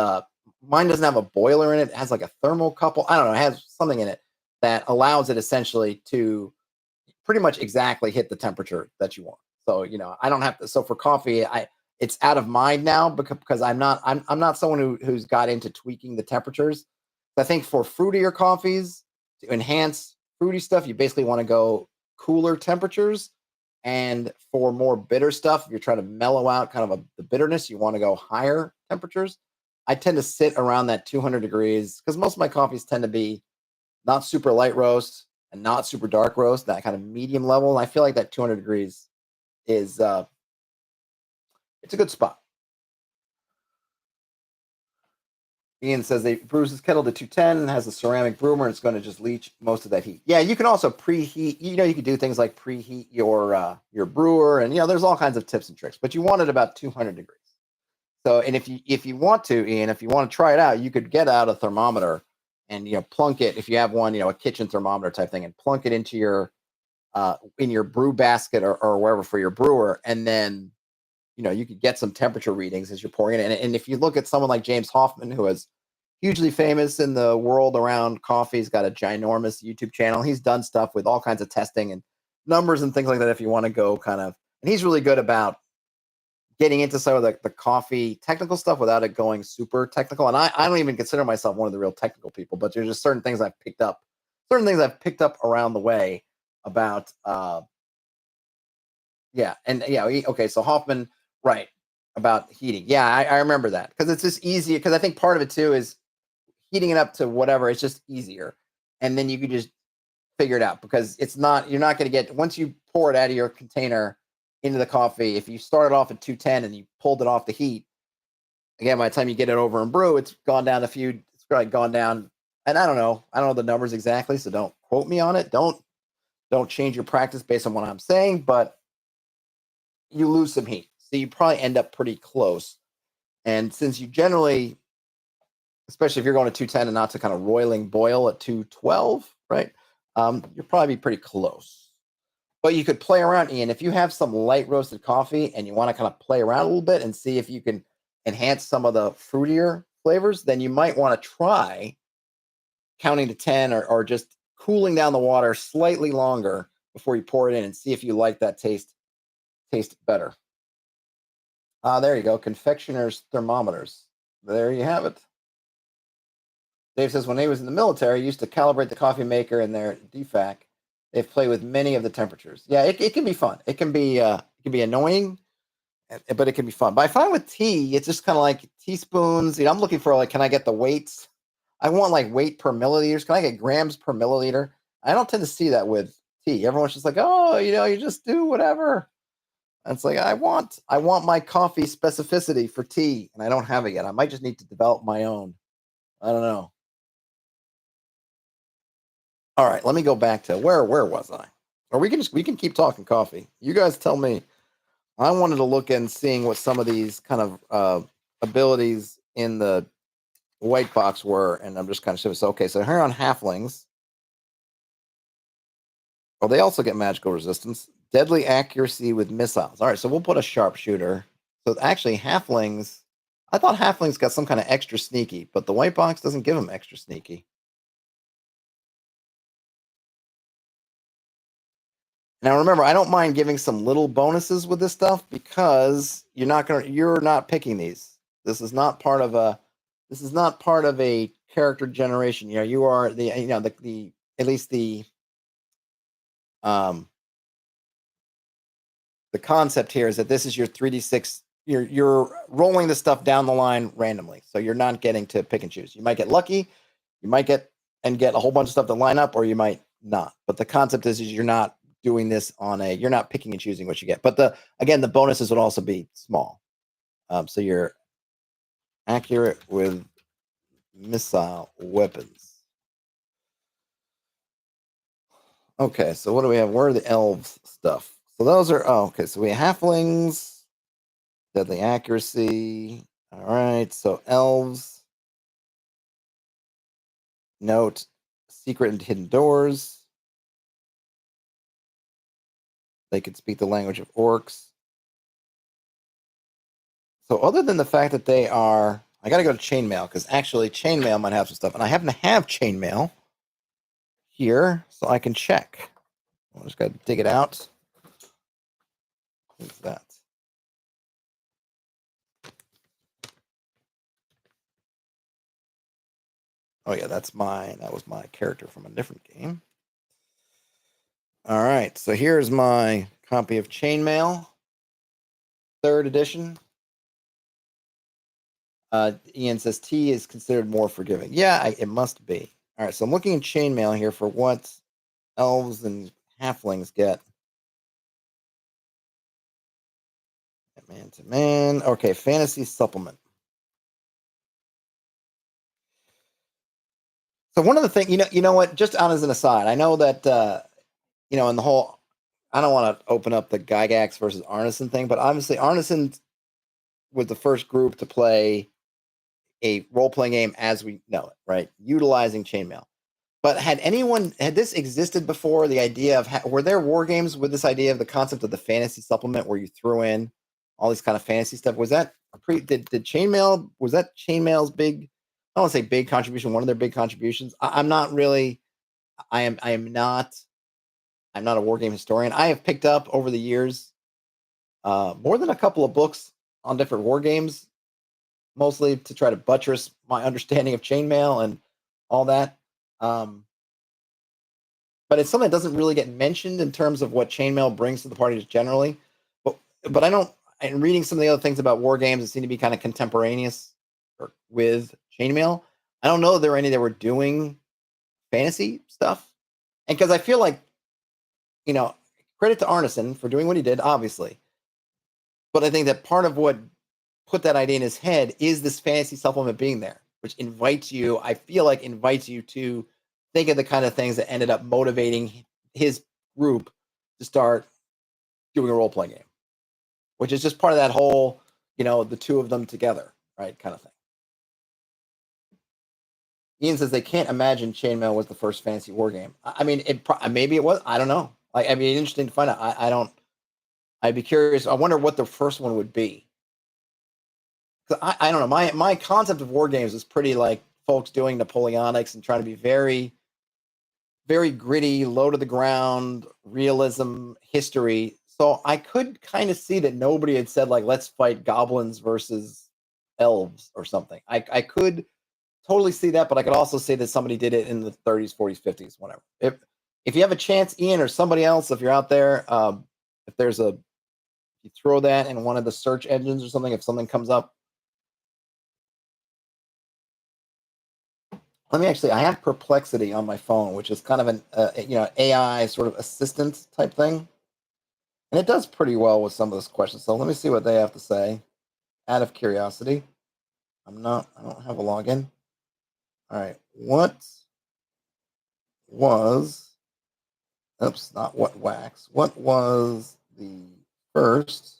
mine doesn't have a boiler in it. It has like a thermocouple. I don't know. It has something in it that allows it essentially to pretty much exactly hit the temperature that you want. So, I don't have to. So for coffee, it's out of mind now because I'm not someone who's got into tweaking the temperatures. I think for fruitier coffees to enhance fruity stuff, you basically want to go cooler temperatures. And for more bitter stuff, if you're trying to mellow out kind of the bitterness, you want to go higher temperatures. I tend to sit around that 200 degrees because most of my coffees tend to be not super light roast and not super dark roast, that kind of medium level. And I feel like that 200 degrees is it's a good spot. Ian says they brews his kettle to 210 and has a ceramic broomer. It's going to just leach most of that heat. Yeah, you can also preheat. You can do things like preheat your brewer, and there's all kinds of tips and tricks. But you want it about 200 degrees. So, and if you want to, Ian, if you want to try it out, you could get out a thermometer and plunk it if you have one, a kitchen thermometer type thing, and plunk it into your in your brew basket or wherever for your brewer, and then you could get some temperature readings as you're pouring it. And if you look at someone like James Hoffman, who is hugely famous in the world around coffee, he's got a ginormous YouTube channel. He's done stuff with all kinds of testing and numbers and things like that. If you want to go and he's really good about getting into some of the coffee technical stuff without it going super technical. And I don't even consider myself one of the real technical people, but there's just certain things I've picked up around the way about yeah. And yeah, okay, so Hoffman, right, about heating. Yeah, I remember that because it's just easier because I think part of it too is heating it up to whatever, it's just easier. And then you can just figure it out because you're not going to get, once you pour it out of your container into the coffee, if you started off at 210 and you pulled it off the heat, again, by the time you get it over and brew, it's probably gone down. And I don't know the numbers exactly, so don't quote me on it. Don't change your practice based on what I'm saying, but you lose some heat. So you probably end up pretty close. And since you generally, especially if you're going to 210 and not to kind of roiling boil at 212, right? You'll probably be pretty close. But you could play around, Ian. If you have some light roasted coffee and you want to kind of play around a little bit and see if you can enhance some of the fruitier flavors, then you might want to try counting to 10 or just cooling down the water slightly longer before you pour it in and see if you like that taste better. There you go. Confectioner's thermometers. There you have it. Dave says when he was in the military, he used to calibrate the coffee maker in their DFAC. They've played with many of the temperatures. Yeah, it can be fun. It can be annoying, but it can be fun. But I find with tea, it's just kind of like teaspoons. I'm looking for can I get the weights? I want weight per milliliters. Can I get grams per milliliter? I don't tend to see that with tea. Everyone's just like, oh, you just do whatever. And it's like I want my coffee specificity for tea, and I don't have it yet. I might just need to develop my own. I don't know. All right, let me go back to where was I? Or we can keep talking coffee. You guys tell me. I wanted to look and seeing what some of these kind of abilities in the white box were, and I'm just kind of showing. So okay, so here on halflings. Well, they also get magical resistance, deadly accuracy with missiles. All right, so we'll put a sharpshooter. So actually, halflings. I thought halflings got some kind of extra sneaky, but the white box doesn't give them extra sneaky. Now remember, I don't mind giving some little bonuses with this stuff because you're not picking these. This is not part of a character generation. You are the at least um the concept here is that this is your 3d6. You're rolling the stuff down the line randomly. So you're not getting to pick and choose. You might get lucky, you might get a whole bunch of stuff to line up, or you might not. But the concept is you're not doing this you're not picking and choosing what you get. But the bonuses would also be small. So you're accurate with missile weapons. Okay, so what do we have? Where are the elves stuff? So those are okay. So we have halflings, deadly accuracy. All right, so elves. Note secret and hidden doors. They could speak the language of orcs. So other than the fact that they are I got to go to chainmail because actually chainmail might have some stuff, and I happen to have chainmail here, so I can check. I just got to dig it out. What's that? Oh yeah, that was my character from a different game. All right, so here's my copy of Chainmail, 3rd edition. Ian says T is considered more forgiving. Yeah, it must be. All right, so I'm looking at Chainmail here for what elves and halflings get. Man to man. Okay, fantasy supplement. So one of the things, you know what? Just on as an aside, I know that in the whole, I don't want to open up the Gygax versus Arneson thing, but obviously Arneson was the first group to play a role-playing game as we know it, right? Utilizing chainmail. But had this existed before? The idea of were there war games with this idea of the concept of the fantasy supplement where you threw in all these kind of fantasy stuff? Was that did chainmail? Was that chainmail's big? I don't want to say big contribution. One of their big contributions. I'm not really. I am not. I'm not a war game historian. I have picked up over the years more than a couple of books on different war games, mostly to try to buttress my understanding of chainmail and all that. But it's something that doesn't really get mentioned in terms of what chainmail brings to the party generally. But I don't. And reading some of the other things about war games that seem to be kind of contemporaneous with chainmail, I don't know if there were any that were doing fantasy stuff. And because I feel like, credit to Arneson for doing what he did, obviously. But I think that part of what put that idea in his head is this fantasy supplement being there, which invites you to think of the kind of things that ended up motivating his group to start doing a role-playing game, which is just part of that whole, the two of them together, right, kind of thing. Ian says they can't imagine Chainmail was the first fantasy war game. I mean, maybe it was. I don't know. I'd be interesting to find out. I don't. I'd be curious. I wonder what the first one would be. I don't know. My concept of war games is pretty like folks doing Napoleonics and trying to be very, very gritty, low to the ground, realism, history. So I could kind of see that nobody had said like, let's fight goblins versus elves or something. I could totally see that, but I could also see that somebody did it in the 30s, 40s, 50s, whatever. If you have a chance, Ian, or somebody else, if you're out there, if you throw that in one of the search engines or something, if something comes up. I have Perplexity on my phone, which is kind of an AI sort of assistant type thing. And it does pretty well with some of those questions. So let me see what they have to say out of curiosity. I don't have a login. All right. What was the first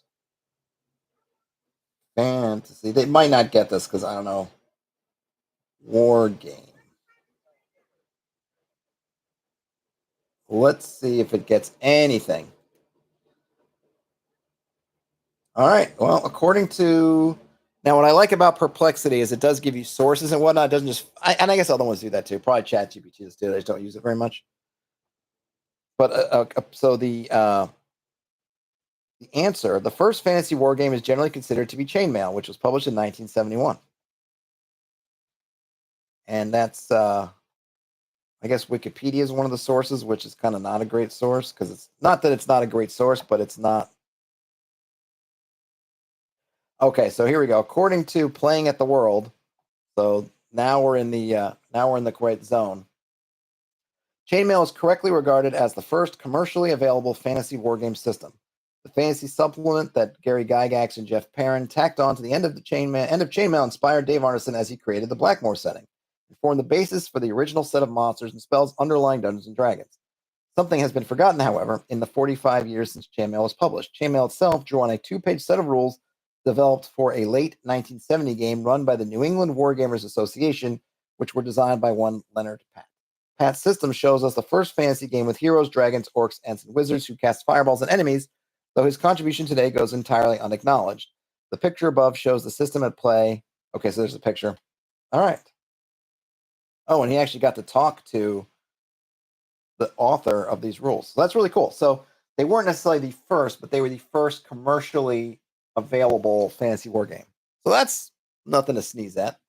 fantasy? They might not get this because I don't know. War game. Let's see if it gets anything. All right. Well, according to now, what I like about Perplexity is it does give you sources and whatnot. It doesn't just, and I guess other ones do that too. Probably ChatGPT does too. They just don't use it very much. But so the answer, the first fantasy war game is generally considered to be Chainmail, which was published in 1971. And that's, I guess Wikipedia is one of the sources, which is kind of not a great source because it's not that it's not a great source, but it's not. Okay, so here we go. According to Playing at the World, so now we're in the correct zone. Chainmail is correctly regarded as the first commercially available fantasy wargame system. The fantasy supplement that Gary Gygax and Jeff Perrin tacked on to the end of Chainmail inspired Dave Arneson as he created the Blackmore setting and formed the basis for the original set of monsters and spells underlying Dungeons and Dragons. Something has been forgotten, however, in the 45 years since Chainmail was published. Chainmail itself drew on a 2-page set of rules developed for a late 1970 game run by the New England Wargamers Association, which were designed by one Leonard Pat. Pat's system shows us the first fantasy game with heroes, dragons, orcs, ents, and wizards who cast fireballs at enemies, though his contribution today goes entirely unacknowledged. The picture above shows the system at play Okay, so there's a picture. All right. Oh, and he actually got to talk to the author of these rules. So that's really cool. So they weren't necessarily the first, but they were the first commercially available fantasy war game. So that's nothing to sneeze at.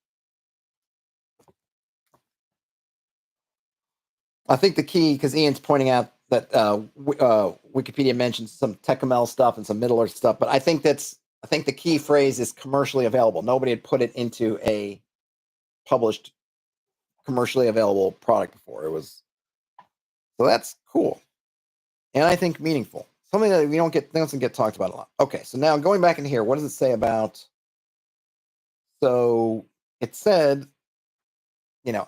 I think the key, because Ian's pointing out that Wikipedia mentions some TechML stuff and some Middle Earth stuff, but I think the key phrase is commercially available. Nobody had put it into a published commercially available product before. It was so that's cool, and I think meaningful. Something that we doesn't get talked about a lot. Okay, so now going back in here, what does it say about? So it said,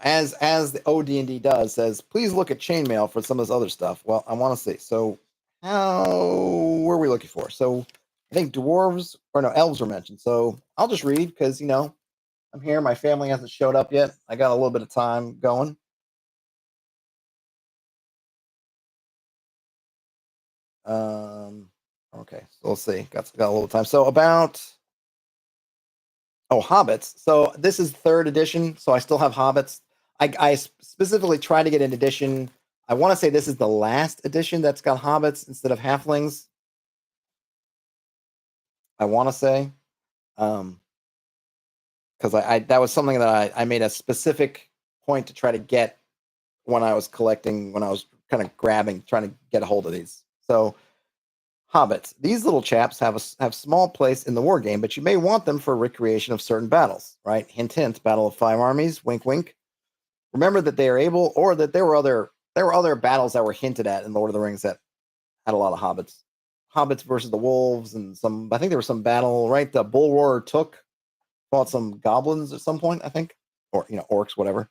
as the OD&D does, says, please look at chainmail for some of this other stuff. Well, I want to see. So where are we looking for? So I think elves were mentioned. So I'll just read because, I'm here. My family hasn't showed up yet. I got a little bit of time going. Okay, so we'll see. Got a little time. So about hobbits. So this is 3rd edition. So I still have hobbits. I specifically tried to get an edition. I want to say this is the last edition that's got hobbits instead of halflings. I want to say, because I that was something that I made a specific point to try to get when I was collecting, when I was kind of trying to get a hold of these. So hobbits, these little chaps have small place in the war game, but you may want them for recreation of certain battles, right? Hint, hint, Battle of 5 Armies, wink, wink. Remember that they are able, or that there were other battles that were hinted at in Lord of the Rings that had a lot of hobbits versus the wolves, and I think there was some battle, right? The bull roarer fought some goblins at some point, I think, or orcs, whatever.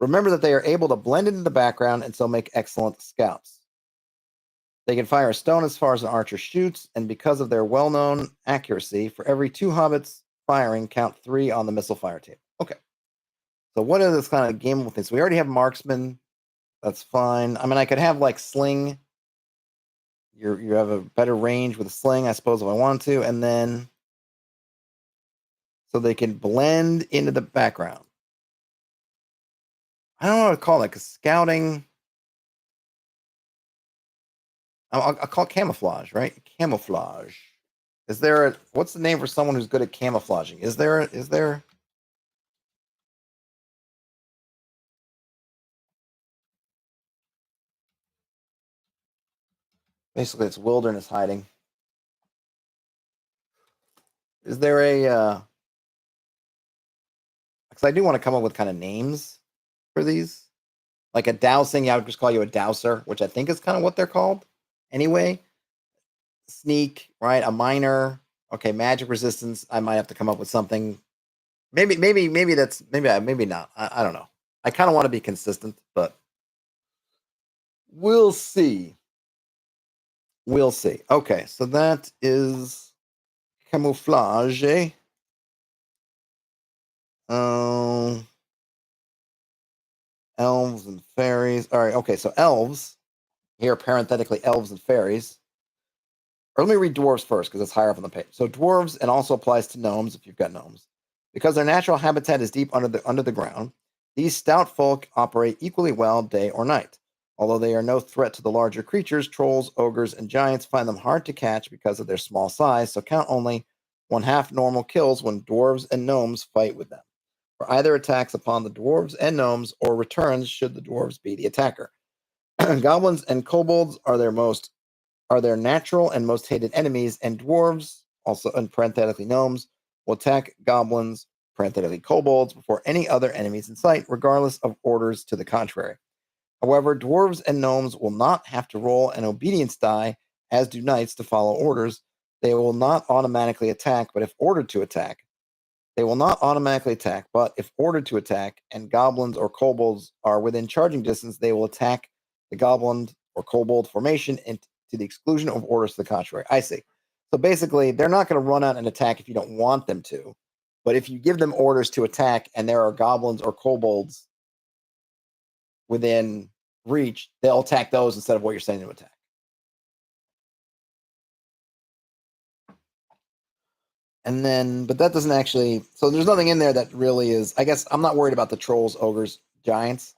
Remember that they are able to blend into the background and so make excellent scouts. They can fire a stone as far as an archer shoots, and because of their well-known accuracy, for every 2 hobbits firing, count 3 on the missile fire table. Okay. So what are this kind of gameable things? We already have marksman. That's fine. I mean, I could have like sling. You have a better range with a sling, I suppose, if I want to, and then so they can blend into the background. I don't know what to call it, because scouting. I'll call it camouflage, right? Camouflage. What's the name for someone who's good at camouflaging? Is there? Basically, it's wilderness hiding. Is there a? Because I do want to come up with kind of names for these, like a dowsing. I would just call you a dowser, which I think is kind of what they're called, anyway. Sneak, right? A miner. Okay, magic resistance. I might have to come up with something. Maybe that's maybe not. I don't know. I kind of want to be consistent, but we'll see. We'll see. Okay, so that is camouflage. Um, elves and fairies. All right. Okay, so elves. Here, parenthetically, elves and fairies. Or let me read dwarves first because it's higher up on the page. So dwarves, and also applies to gnomes if you've got gnomes. Because their natural habitat is deep under the ground, these stout folk operate equally well day or night. Although they are no threat to the larger creatures, trolls, ogres, and giants find them hard to catch because of their small size, so count only 1/2 normal kills when dwarves and gnomes fight with them, for either attacks upon the dwarves and gnomes or returns should the dwarves be the attacker. Goblins and kobolds are their natural and most hated enemies, and dwarves, also in parenthetically gnomes, will attack goblins, parenthetically kobolds, before any other enemies in sight, regardless of orders to the contrary. However, dwarves and gnomes will not have to roll an obedience die, as do knights, to follow orders. They will not automatically attack, but if ordered to attack, they will not automatically attack, but if ordered to attack, and goblins or kobolds are within charging distance, they will attack the goblin or kobold formation and to the exclusion of orders to the contrary. I see. So basically, they're not going to run out and attack if you don't want them to. But if you give them orders to attack and there are goblins or kobolds within reach, they'll attack those instead of what you're saying to attack. And then, but that doesn't actually. So there's nothing in there that really is. I guess I'm not worried about the trolls, ogres, giants,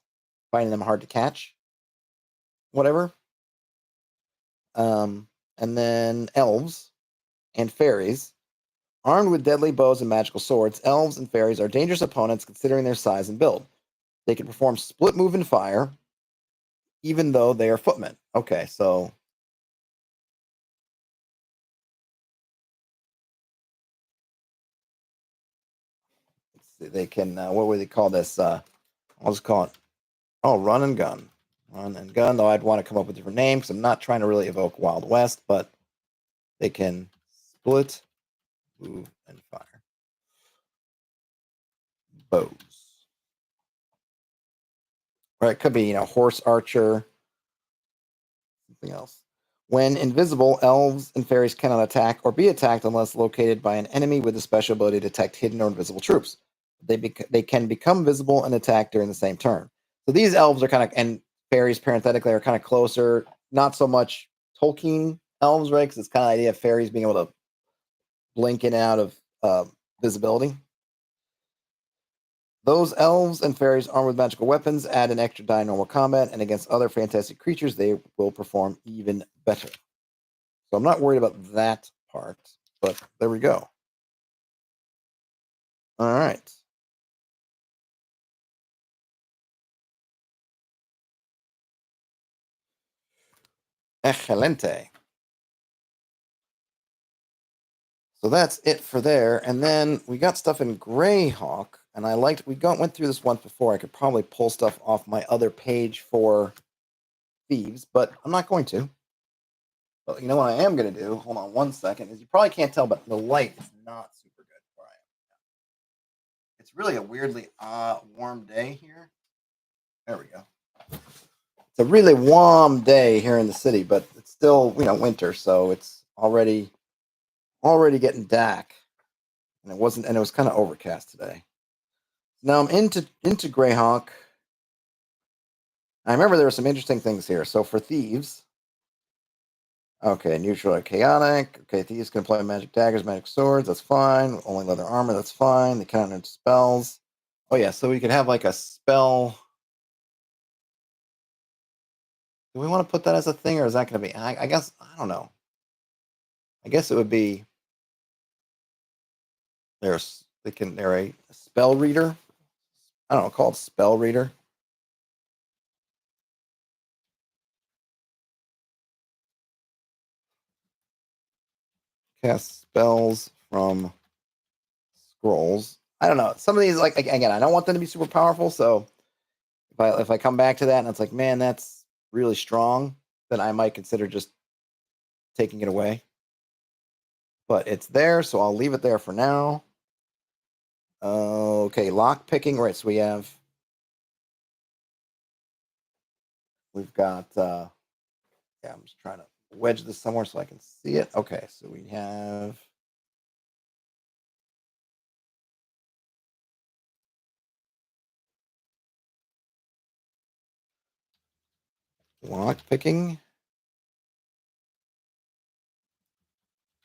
finding them hard to catch. Whatever. And then elves and fairies. Armed with deadly bows and magical swords, elves and fairies are dangerous opponents considering their size and build. They can perform split move and fire, even though they are footmen. Okay, so let's see. They can. What would they call this? I'll just call it. Oh, run and gun. Run and gun. Though I'd want to come up with different names because I'm not trying to really evoke Wild West, but they can split, move, and fire. Bows. Or it could be, horse archer, something else. When invisible, elves and fairies cannot attack or be attacked unless located by an enemy with a special ability to detect hidden or invisible troops. They can become visible and attack during the same turn. So these elves are kind of, and fairies parenthetically are kind of closer, not so much Tolkien elves, right? Because it's kind of the idea of fairies being able to blink in and out of visibility. Those elves and fairies armed with magical weapons add an extra die in normal combat, and against other fantastic creatures, they will perform even better. So I'm not worried about that part, but there we go. All right. Excelente. So that's it for there. And then we got stuff in Greyhawk, and went through this once before. I could probably pull stuff off my other page for thieves, but I'm not going to. But you know what I am going to do? Hold on one second. Is you probably can't tell, but the light is not super good where I am. It's really a weirdly warm day here. There we go. It's a really warm day here in the city, but it's still winter, so it's already getting dark. And it was kind of overcast today. Now I'm into Greyhawk. I remember there were some interesting things here. So for thieves, okay, neutral or chaotic. Okay, thieves can play magic daggers, magic swords. That's fine. Only leather armor. That's fine. They counter spells. Oh yeah, so we could have like a spell. Do we want to put that as a thing, or is that going to be? I guess I don't know. I guess it would be. They're a spell reader. I don't know, called spell reader. Cast spells from scrolls. I don't know. Some of these, like again, I don't want them to be super powerful. So if I come back to that and it's like, man, that's really strong, then I might consider just taking it away. But it's there, so I'll leave it there for now. Okay, lock picking. Right, so we've got. Yeah, I'm just trying to wedge this somewhere so I can see it. Okay, so we have. Lock picking.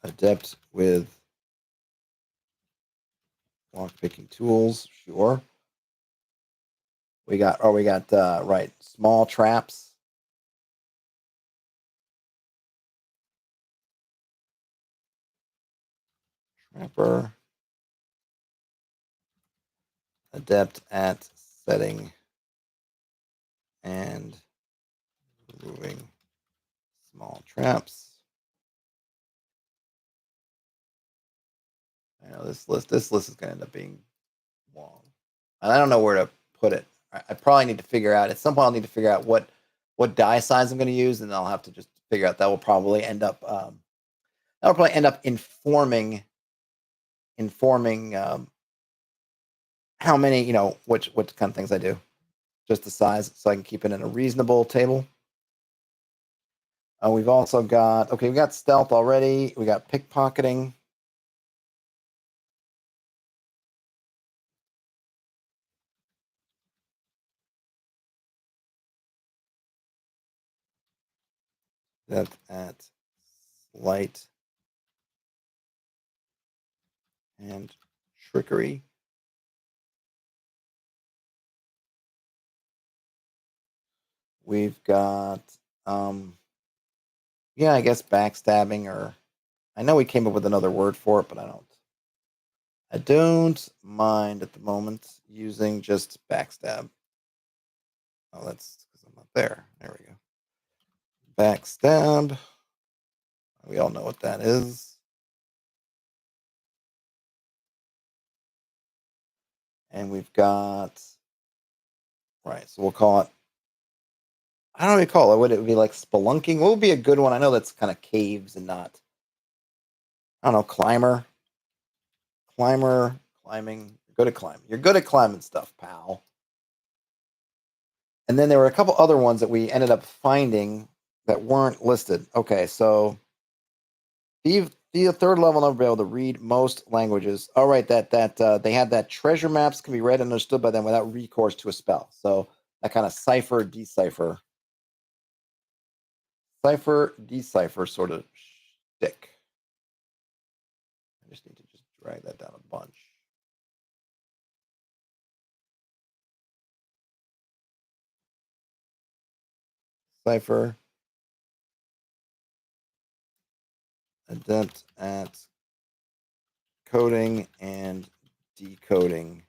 Adept with lock picking tools. Sure. We got right, small traps. Trapper. Adept at setting and removing small traps. I know this list is going to end up being long. And I don't know where to put it. I probably need to figure out at some point. I'll need to figure out what die size I'm going to use, and I'll have to just figure out that will probably end up informing how many what kind of things I do. Just the size, so I can keep it in a reasonable table. We've also got we got stealth already. We got pickpocketing. That at slight and trickery. We've got, yeah, I guess backstabbing, or I know we came up with another word for it, but I don't mind at the moment using just backstab. Oh, that's because I'm not there. There we go. Backstab. We all know what that is. And we've got, right, so we'll call it, I don't know what you call it. Would it be like spelunking? What would be a good one? I know that's kind of caves and not, I don't know, climber. Climber, climbing. You're good at climbing. You're good at climbing stuff, pal. And then there were a couple other ones that we ended up finding that weren't listed. Okay, so the third level never be able to read most languages. All right, that they had that treasure maps can be read and understood by them without recourse to a spell. So that kind of cipher, decipher sort of shtick. I just need to just drag that down a bunch. Cipher. Adept at coding and decoding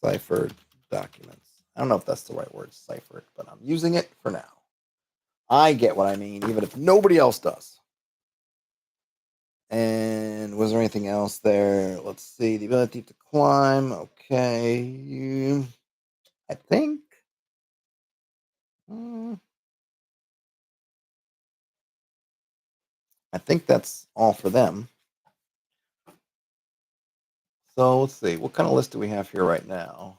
ciphered documents. I don't know if that's the right word, ciphered, but I'm using it for now. I get what I mean, even if nobody else does. And was there anything else there? Let's see. The ability to climb. Okay. I think. I think that's all for them. So let's see. What kind of list do we have here right now?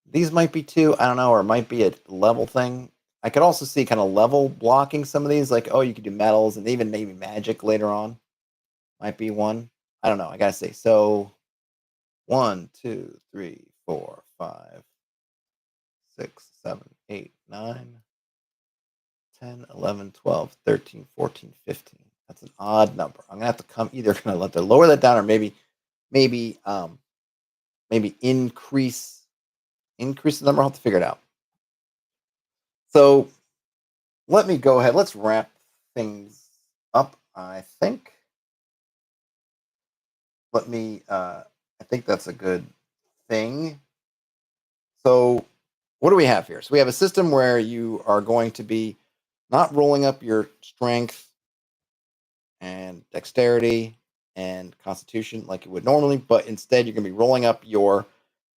These might be two. I don't know, or it might be a level thing. I could also see kind of level blocking some of these, like, oh, you could do metals and even maybe magic later on. Might be one. I don't know. I gotta see. So 1, 2, 3, 4, 5, 6, 7, 8, 9, 10, 11, 12, 13, 14, 15. That's an odd number. I'm gonna have to come either gonna let them lower that down or maybe increase the number. I'll have to figure it out. So let me go ahead. Let's wrap things up, I think. I think that's a good thing. So what do we have here? So we have a system where you are going to be not rolling up your strength and dexterity and constitution like you would normally, but instead you're going to be rolling up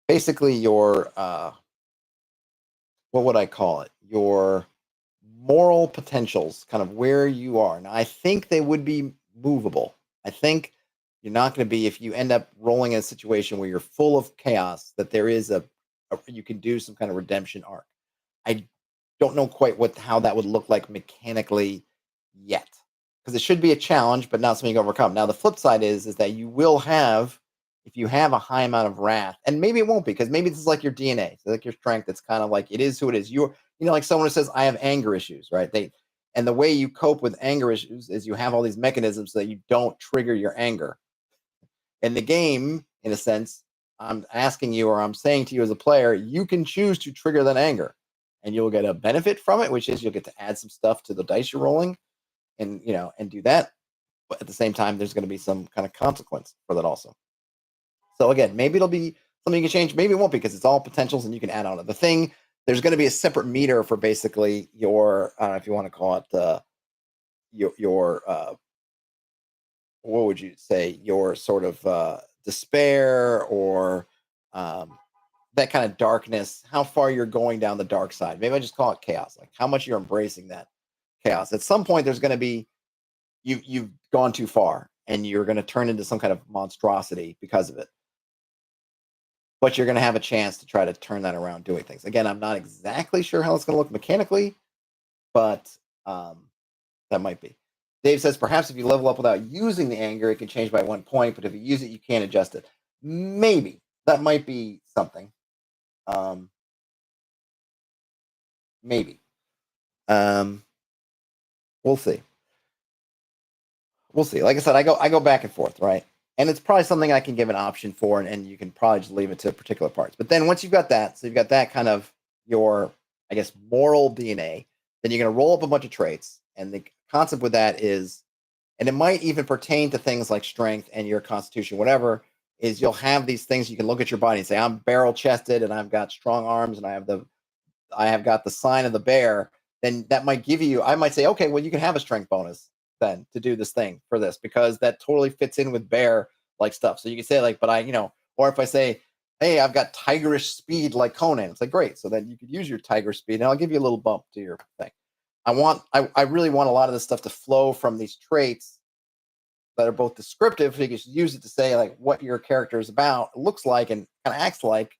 basically your what would I call it? Your moral potentials, kind of where you are. Now, I think they would be movable. I think you're not going to be, if you end up rolling in a situation where you're full of chaos, that there is you can do some kind of redemption arc. I don't know quite how that would look like mechanically yet, because it should be a challenge, but not something you can overcome. Now, the flip side is that you will have, if you have a high amount of wrath, and maybe it won't be, because maybe this is like your DNA, so like your strength. It's kind of like it is who it is. Like someone who says, I have anger issues, right? And the way you cope with anger issues is you have all these mechanisms so that you don't trigger your anger. In the game, in a sense, I'm asking you, or I'm saying to you as a player, you can choose to trigger that anger, and you'll get a benefit from it, which is you'll get to add some stuff to the dice you're rolling, and do that. But at the same time, there's going to be some kind of consequence for that also. So again, maybe it'll be something you can change. Maybe it won't, because it's all potentials and you can add on to the thing. There's going to be a separate meter for basically your, I don't know if you want to call it your what would you say, your sort of despair, or that kind of darkness, how far you're going down the dark side. Maybe I just call it chaos, like how much you're embracing that chaos. At some point, there's going to be, you've gone too far and you're going to turn into some kind of monstrosity because of it. But you're going to have a chance to try to turn that around doing things. Again, I'm not exactly sure how it's going to look mechanically, but that might be. Dave says, perhaps if you level up without using the anger, it can change by 1 point, but if you use it, you can't adjust it. Maybe. That might be something. Maybe. We'll see. We'll see. Like I said, I go back and forth, right? And it's probably something I can give an option for, and you can probably just leave it to particular parts. But then once you've got that, so you've got that kind of your, I guess, moral DNA, then you're going to roll up a bunch of traits. And the concept with that is, and it might even pertain to things like strength and your constitution, whatever, is you'll have these things you can look at your body and say, I'm barrel chested and I've got strong arms and I have got the sign of the bear. Then that might give you, I might say, okay, well, you can have a strength bonus then to do this thing for this because that totally fits in with bear like stuff. So you can say like, but or if I say, hey, I've got tigerish speed like Conan, it's like great. So then you could use your tiger speed and I'll give you a little bump to your thing. I really want a lot of this stuff to flow from these traits that are both descriptive. So you can use it to say like what your character is about, looks like, and kind of acts like.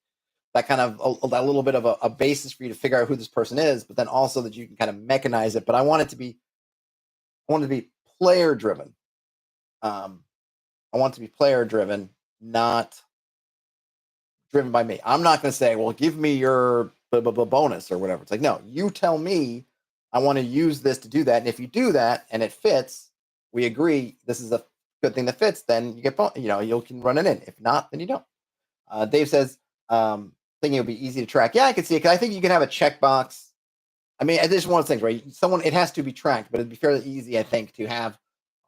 That kind of a little bit of a basis for you to figure out who this person is, but then also that you can kind of mechanize it. But I want it to be player driven. I want it to be player driven, not driven by me. I'm not going to say, well, give me your blah, blah, blah bonus or whatever. It's like, no, you tell me I want to use this to do that. And if you do that and it fits, we agree this is a good thing that fits, then you get, you can run it in. If not, then you don't. Dave says, thinking it would be easy to track. Yeah, I can see it. Cause I think you can have a checkbox. I mean, it's just one of those things, right? It has to be tracked, but it'd be fairly easy, I think, to have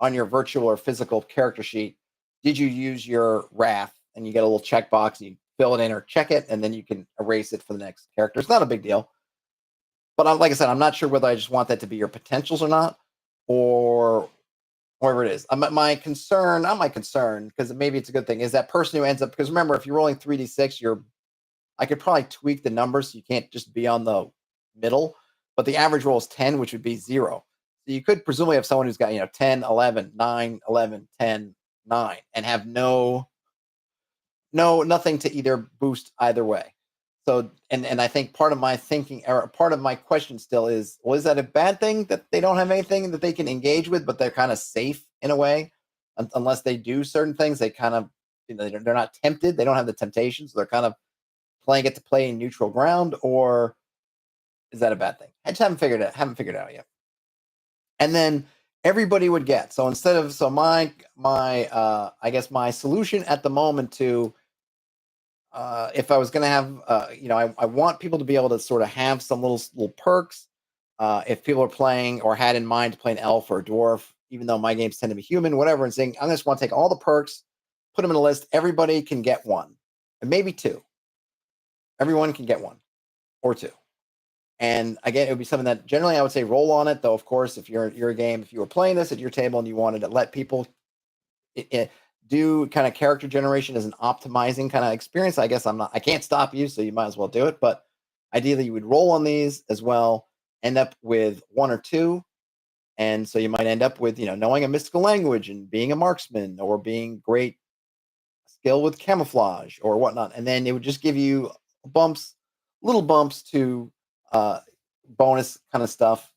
on your virtual or physical character sheet. Did you use your wrath? And you get a little checkbox, and you fill it in or check it, and then you can erase it for the next character. It's not a big deal. But like I said, I'm not sure whether I just want that to be your potentials or not, or whatever it is. My concern, not my concern, because maybe it's a good thing, is that person who ends up, because remember, if you're rolling 3d6, I could probably tweak the numbers so you can't just be on the middle, but the average roll is 10, which would be 0. So you could presumably have someone who's got, 10, 11, 9, 11, 10, 9, and have nothing to either boost either way. So, and I think part of my thinking or part of my question still is, well, is that a bad thing that they don't have anything that they can engage with, but they're kind of safe in a way, unless they do certain things, they kind of, they're not tempted. They don't have the temptations. So they're kind of playing it to play in neutral ground, or is that a bad thing? I just haven't figured it out yet. And then everybody would get, so instead of, so my I guess my solution at the moment to, if I was going to have, I want people to be able to sort of have some little perks. If people are playing or had in mind to play an elf or a dwarf, even though my games tend to be human, whatever, and saying, I just want to take all the perks, put them in a list. Everybody can get one, and maybe two. Everyone can get one or two. And again, it would be something that generally I would say roll on it. Though, of course, if you're a game, if you were playing this at your table and you wanted to let people do kind of character generation as an optimizing kind of experience, I guess I can't stop you, so you might as well do it. But ideally, you would roll on these as well, end up with one or two. And so you might end up with, knowing a mystical language and being a marksman or being great skill with camouflage or whatnot. And then it would just give you little bumps to bonus kind of stuff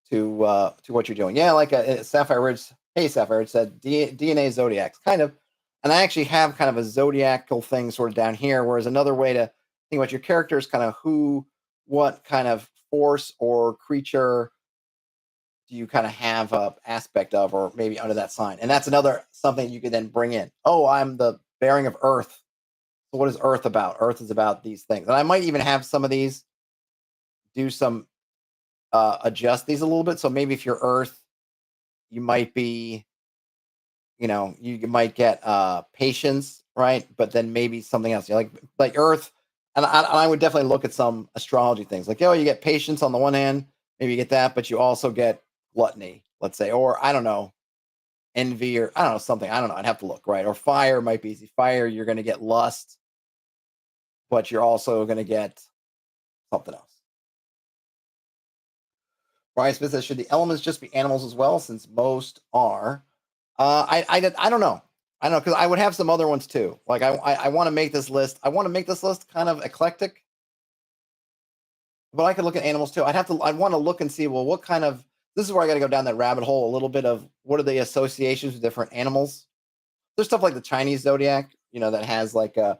to what you're doing. Yeah, like a Sapphire Ridge. Hey, Sapphire Ridge said DNA Zodiacs, kind of. And I actually have kind of a zodiacal thing sort of down here, whereas another way to think about your character is kind of what kind of force or creature do you kind of have a aspect of, or maybe under that sign. And that's another something you could then bring in. Oh, I'm the bearing of Earth. So what is Earth about? Earth is about these things. And I might even have some of these do some adjust these a little bit. So maybe if you're Earth, you might be, you might get patience, right? But then maybe something else. Like Earth, and I would definitely look at some astrology things. Like, you get patience on the one hand, maybe you get that, but you also get gluttony, let's say, or I don't know, envy, or I don't know, something. I don't know. I'd have to look, right? Or fire might be easy. Fire, you're going to get lust, but you're also going to get something else. Brian Smith says, should the elements just be animals as well, since most are? I don't know. I don't know, because I would have some other ones too. Like I want to make this list. I want to make this list kind of eclectic, but I could look at animals too. I'd want to look and see, well, what kind of, this is where I got to go down that rabbit hole a little bit of what are the associations with different animals. There's stuff like the Chinese zodiac, that has like the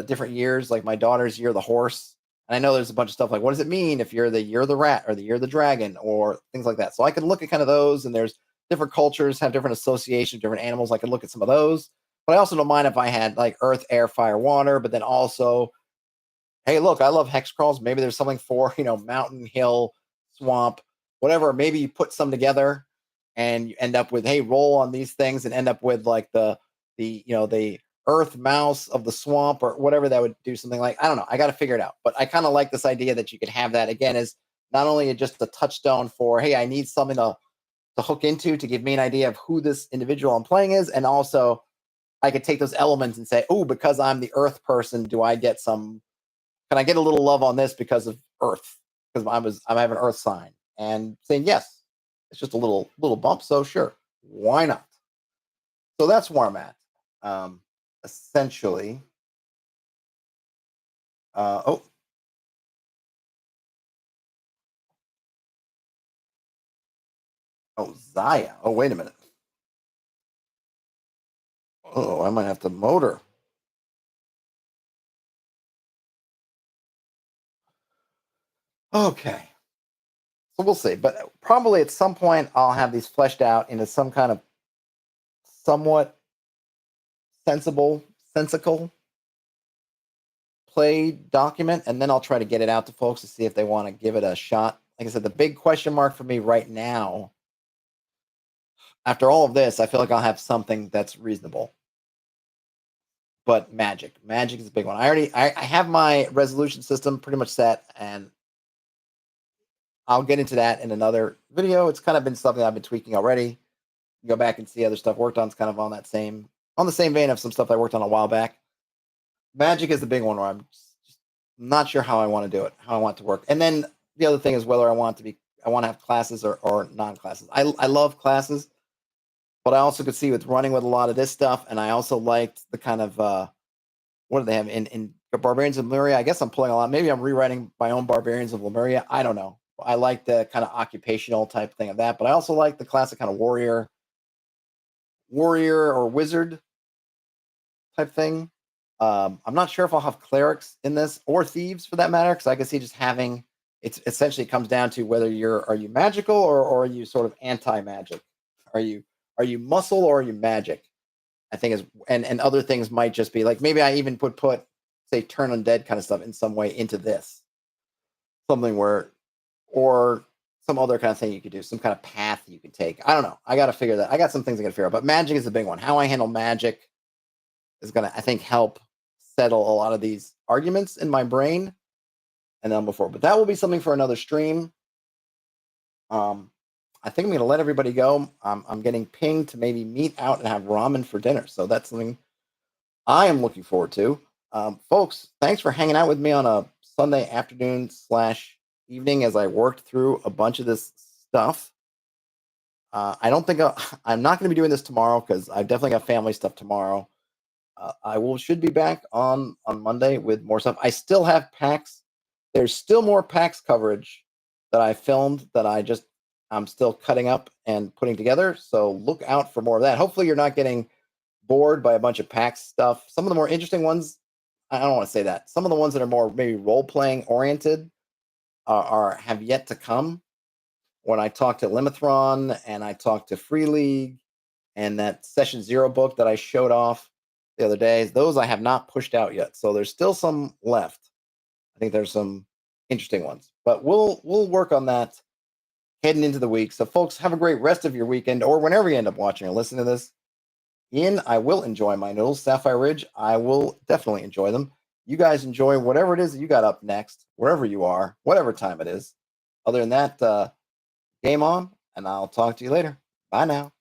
different years, like my daughter's year, the horse. And I know there's a bunch of stuff like, what does it mean if you're the rat or you're the dragon or things like that. So I could look at kind of those, and there's different cultures have different associations, different animals. I could look at some of those, but I also don't mind if I had like earth, air, fire, water, but then also, hey, look, I love hex crawls. Maybe there's something for, mountain, hill, swamp, whatever. Maybe you put some together and you end up with, hey, roll on these things and end up with like the earth mouse of the swamp or whatever that would do something like, I don't know. I got to figure it out. But I kind of like this idea that you could have that again as not only just a touchstone for, hey, I need something to hook into to give me an idea of who this individual I'm playing is. And also I could take those elements and say, oh, because I'm the earth person, can I get a little love on this because of earth? Because I have an earth sign, and saying yes, it's just a little bump. So sure, why not? So that's where I'm at. Essentially. Oh, Zaya. Oh, wait a minute. Oh, I might have to motor. Okay. So we'll see. But probably at some point I'll have these fleshed out into some kind of somewhat sensical play document, and then I'll try to get it out to folks to see if they want to give it a shot. Like I said, the big question mark for me right now, after all of this, I feel like I'll have something that's reasonable. But magic is a big one. I have my resolution system pretty much set, and I'll get into that in another video. It's kind of been something I've been tweaking already. Go back and see other stuff worked on. It's kind of on the same vein of some stuff I worked on a while back. Magic is the big one where I'm just not sure how I want to do it, how I want it to work. And then the other thing is whether I want to have classes or non-classes. I love classes, but I also could see with running with a lot of this stuff, and I also liked the kind of what do they have in Barbarians of Lemuria? I guess I'm pulling a lot. Maybe I'm rewriting my own Barbarians of Lemuria. I don't know. I like the kind of occupational type thing of that, but I also like the classic kind of warrior or wizard type thing. I'm not sure if I'll have clerics in this or thieves for that matter, because I can see just having it's essentially comes down to whether are you magical or are you sort of anti-magic? Are you muscle or are you magic? I think is and other things might just be like maybe I even put say turn undead kind of stuff in some way into this. Something where or some other kind of thing you could do, some kind of path you could take. I don't know. I got to figure that. I got some things I got to figure out, but magic is the big one. How I handle magic is going to, I think, help settle a lot of these arguments in my brain and then before. But that will be something for another stream. I think I'm going to let everybody go. I'm getting pinged to maybe meet out and have ramen for dinner. So that's something I am looking forward to. Folks, thanks for hanging out with me on a Sunday afternoon / evening as I worked through a bunch of this stuff. I don't think I'm not going to be doing this tomorrow because I've definitely got family stuff tomorrow. Should be back on Monday with more stuff. I still have PAX. There's still more PAX coverage that I filmed that I'm still cutting up and putting together. So look out for more of that. Hopefully you're not getting bored by a bunch of PAX stuff. Some of the more interesting ones, I don't want to say that. Some of the ones that are more maybe role playing oriented have yet to come. When I talked to Limithron and I talked to Free League and that Session Zero book that I showed off the other day, those I have not pushed out yet. So there's still some left. I think there's some interesting ones, but we'll work on that heading into the week. So folks, have a great rest of your weekend or whenever you end up watching or listening to this. I will enjoy my noodles. Sapphire Ridge, I will definitely enjoy them. You guys enjoy whatever it is that you got up next, wherever you are, whatever time it is. Other than that, game on, and I'll talk to you later. Bye now.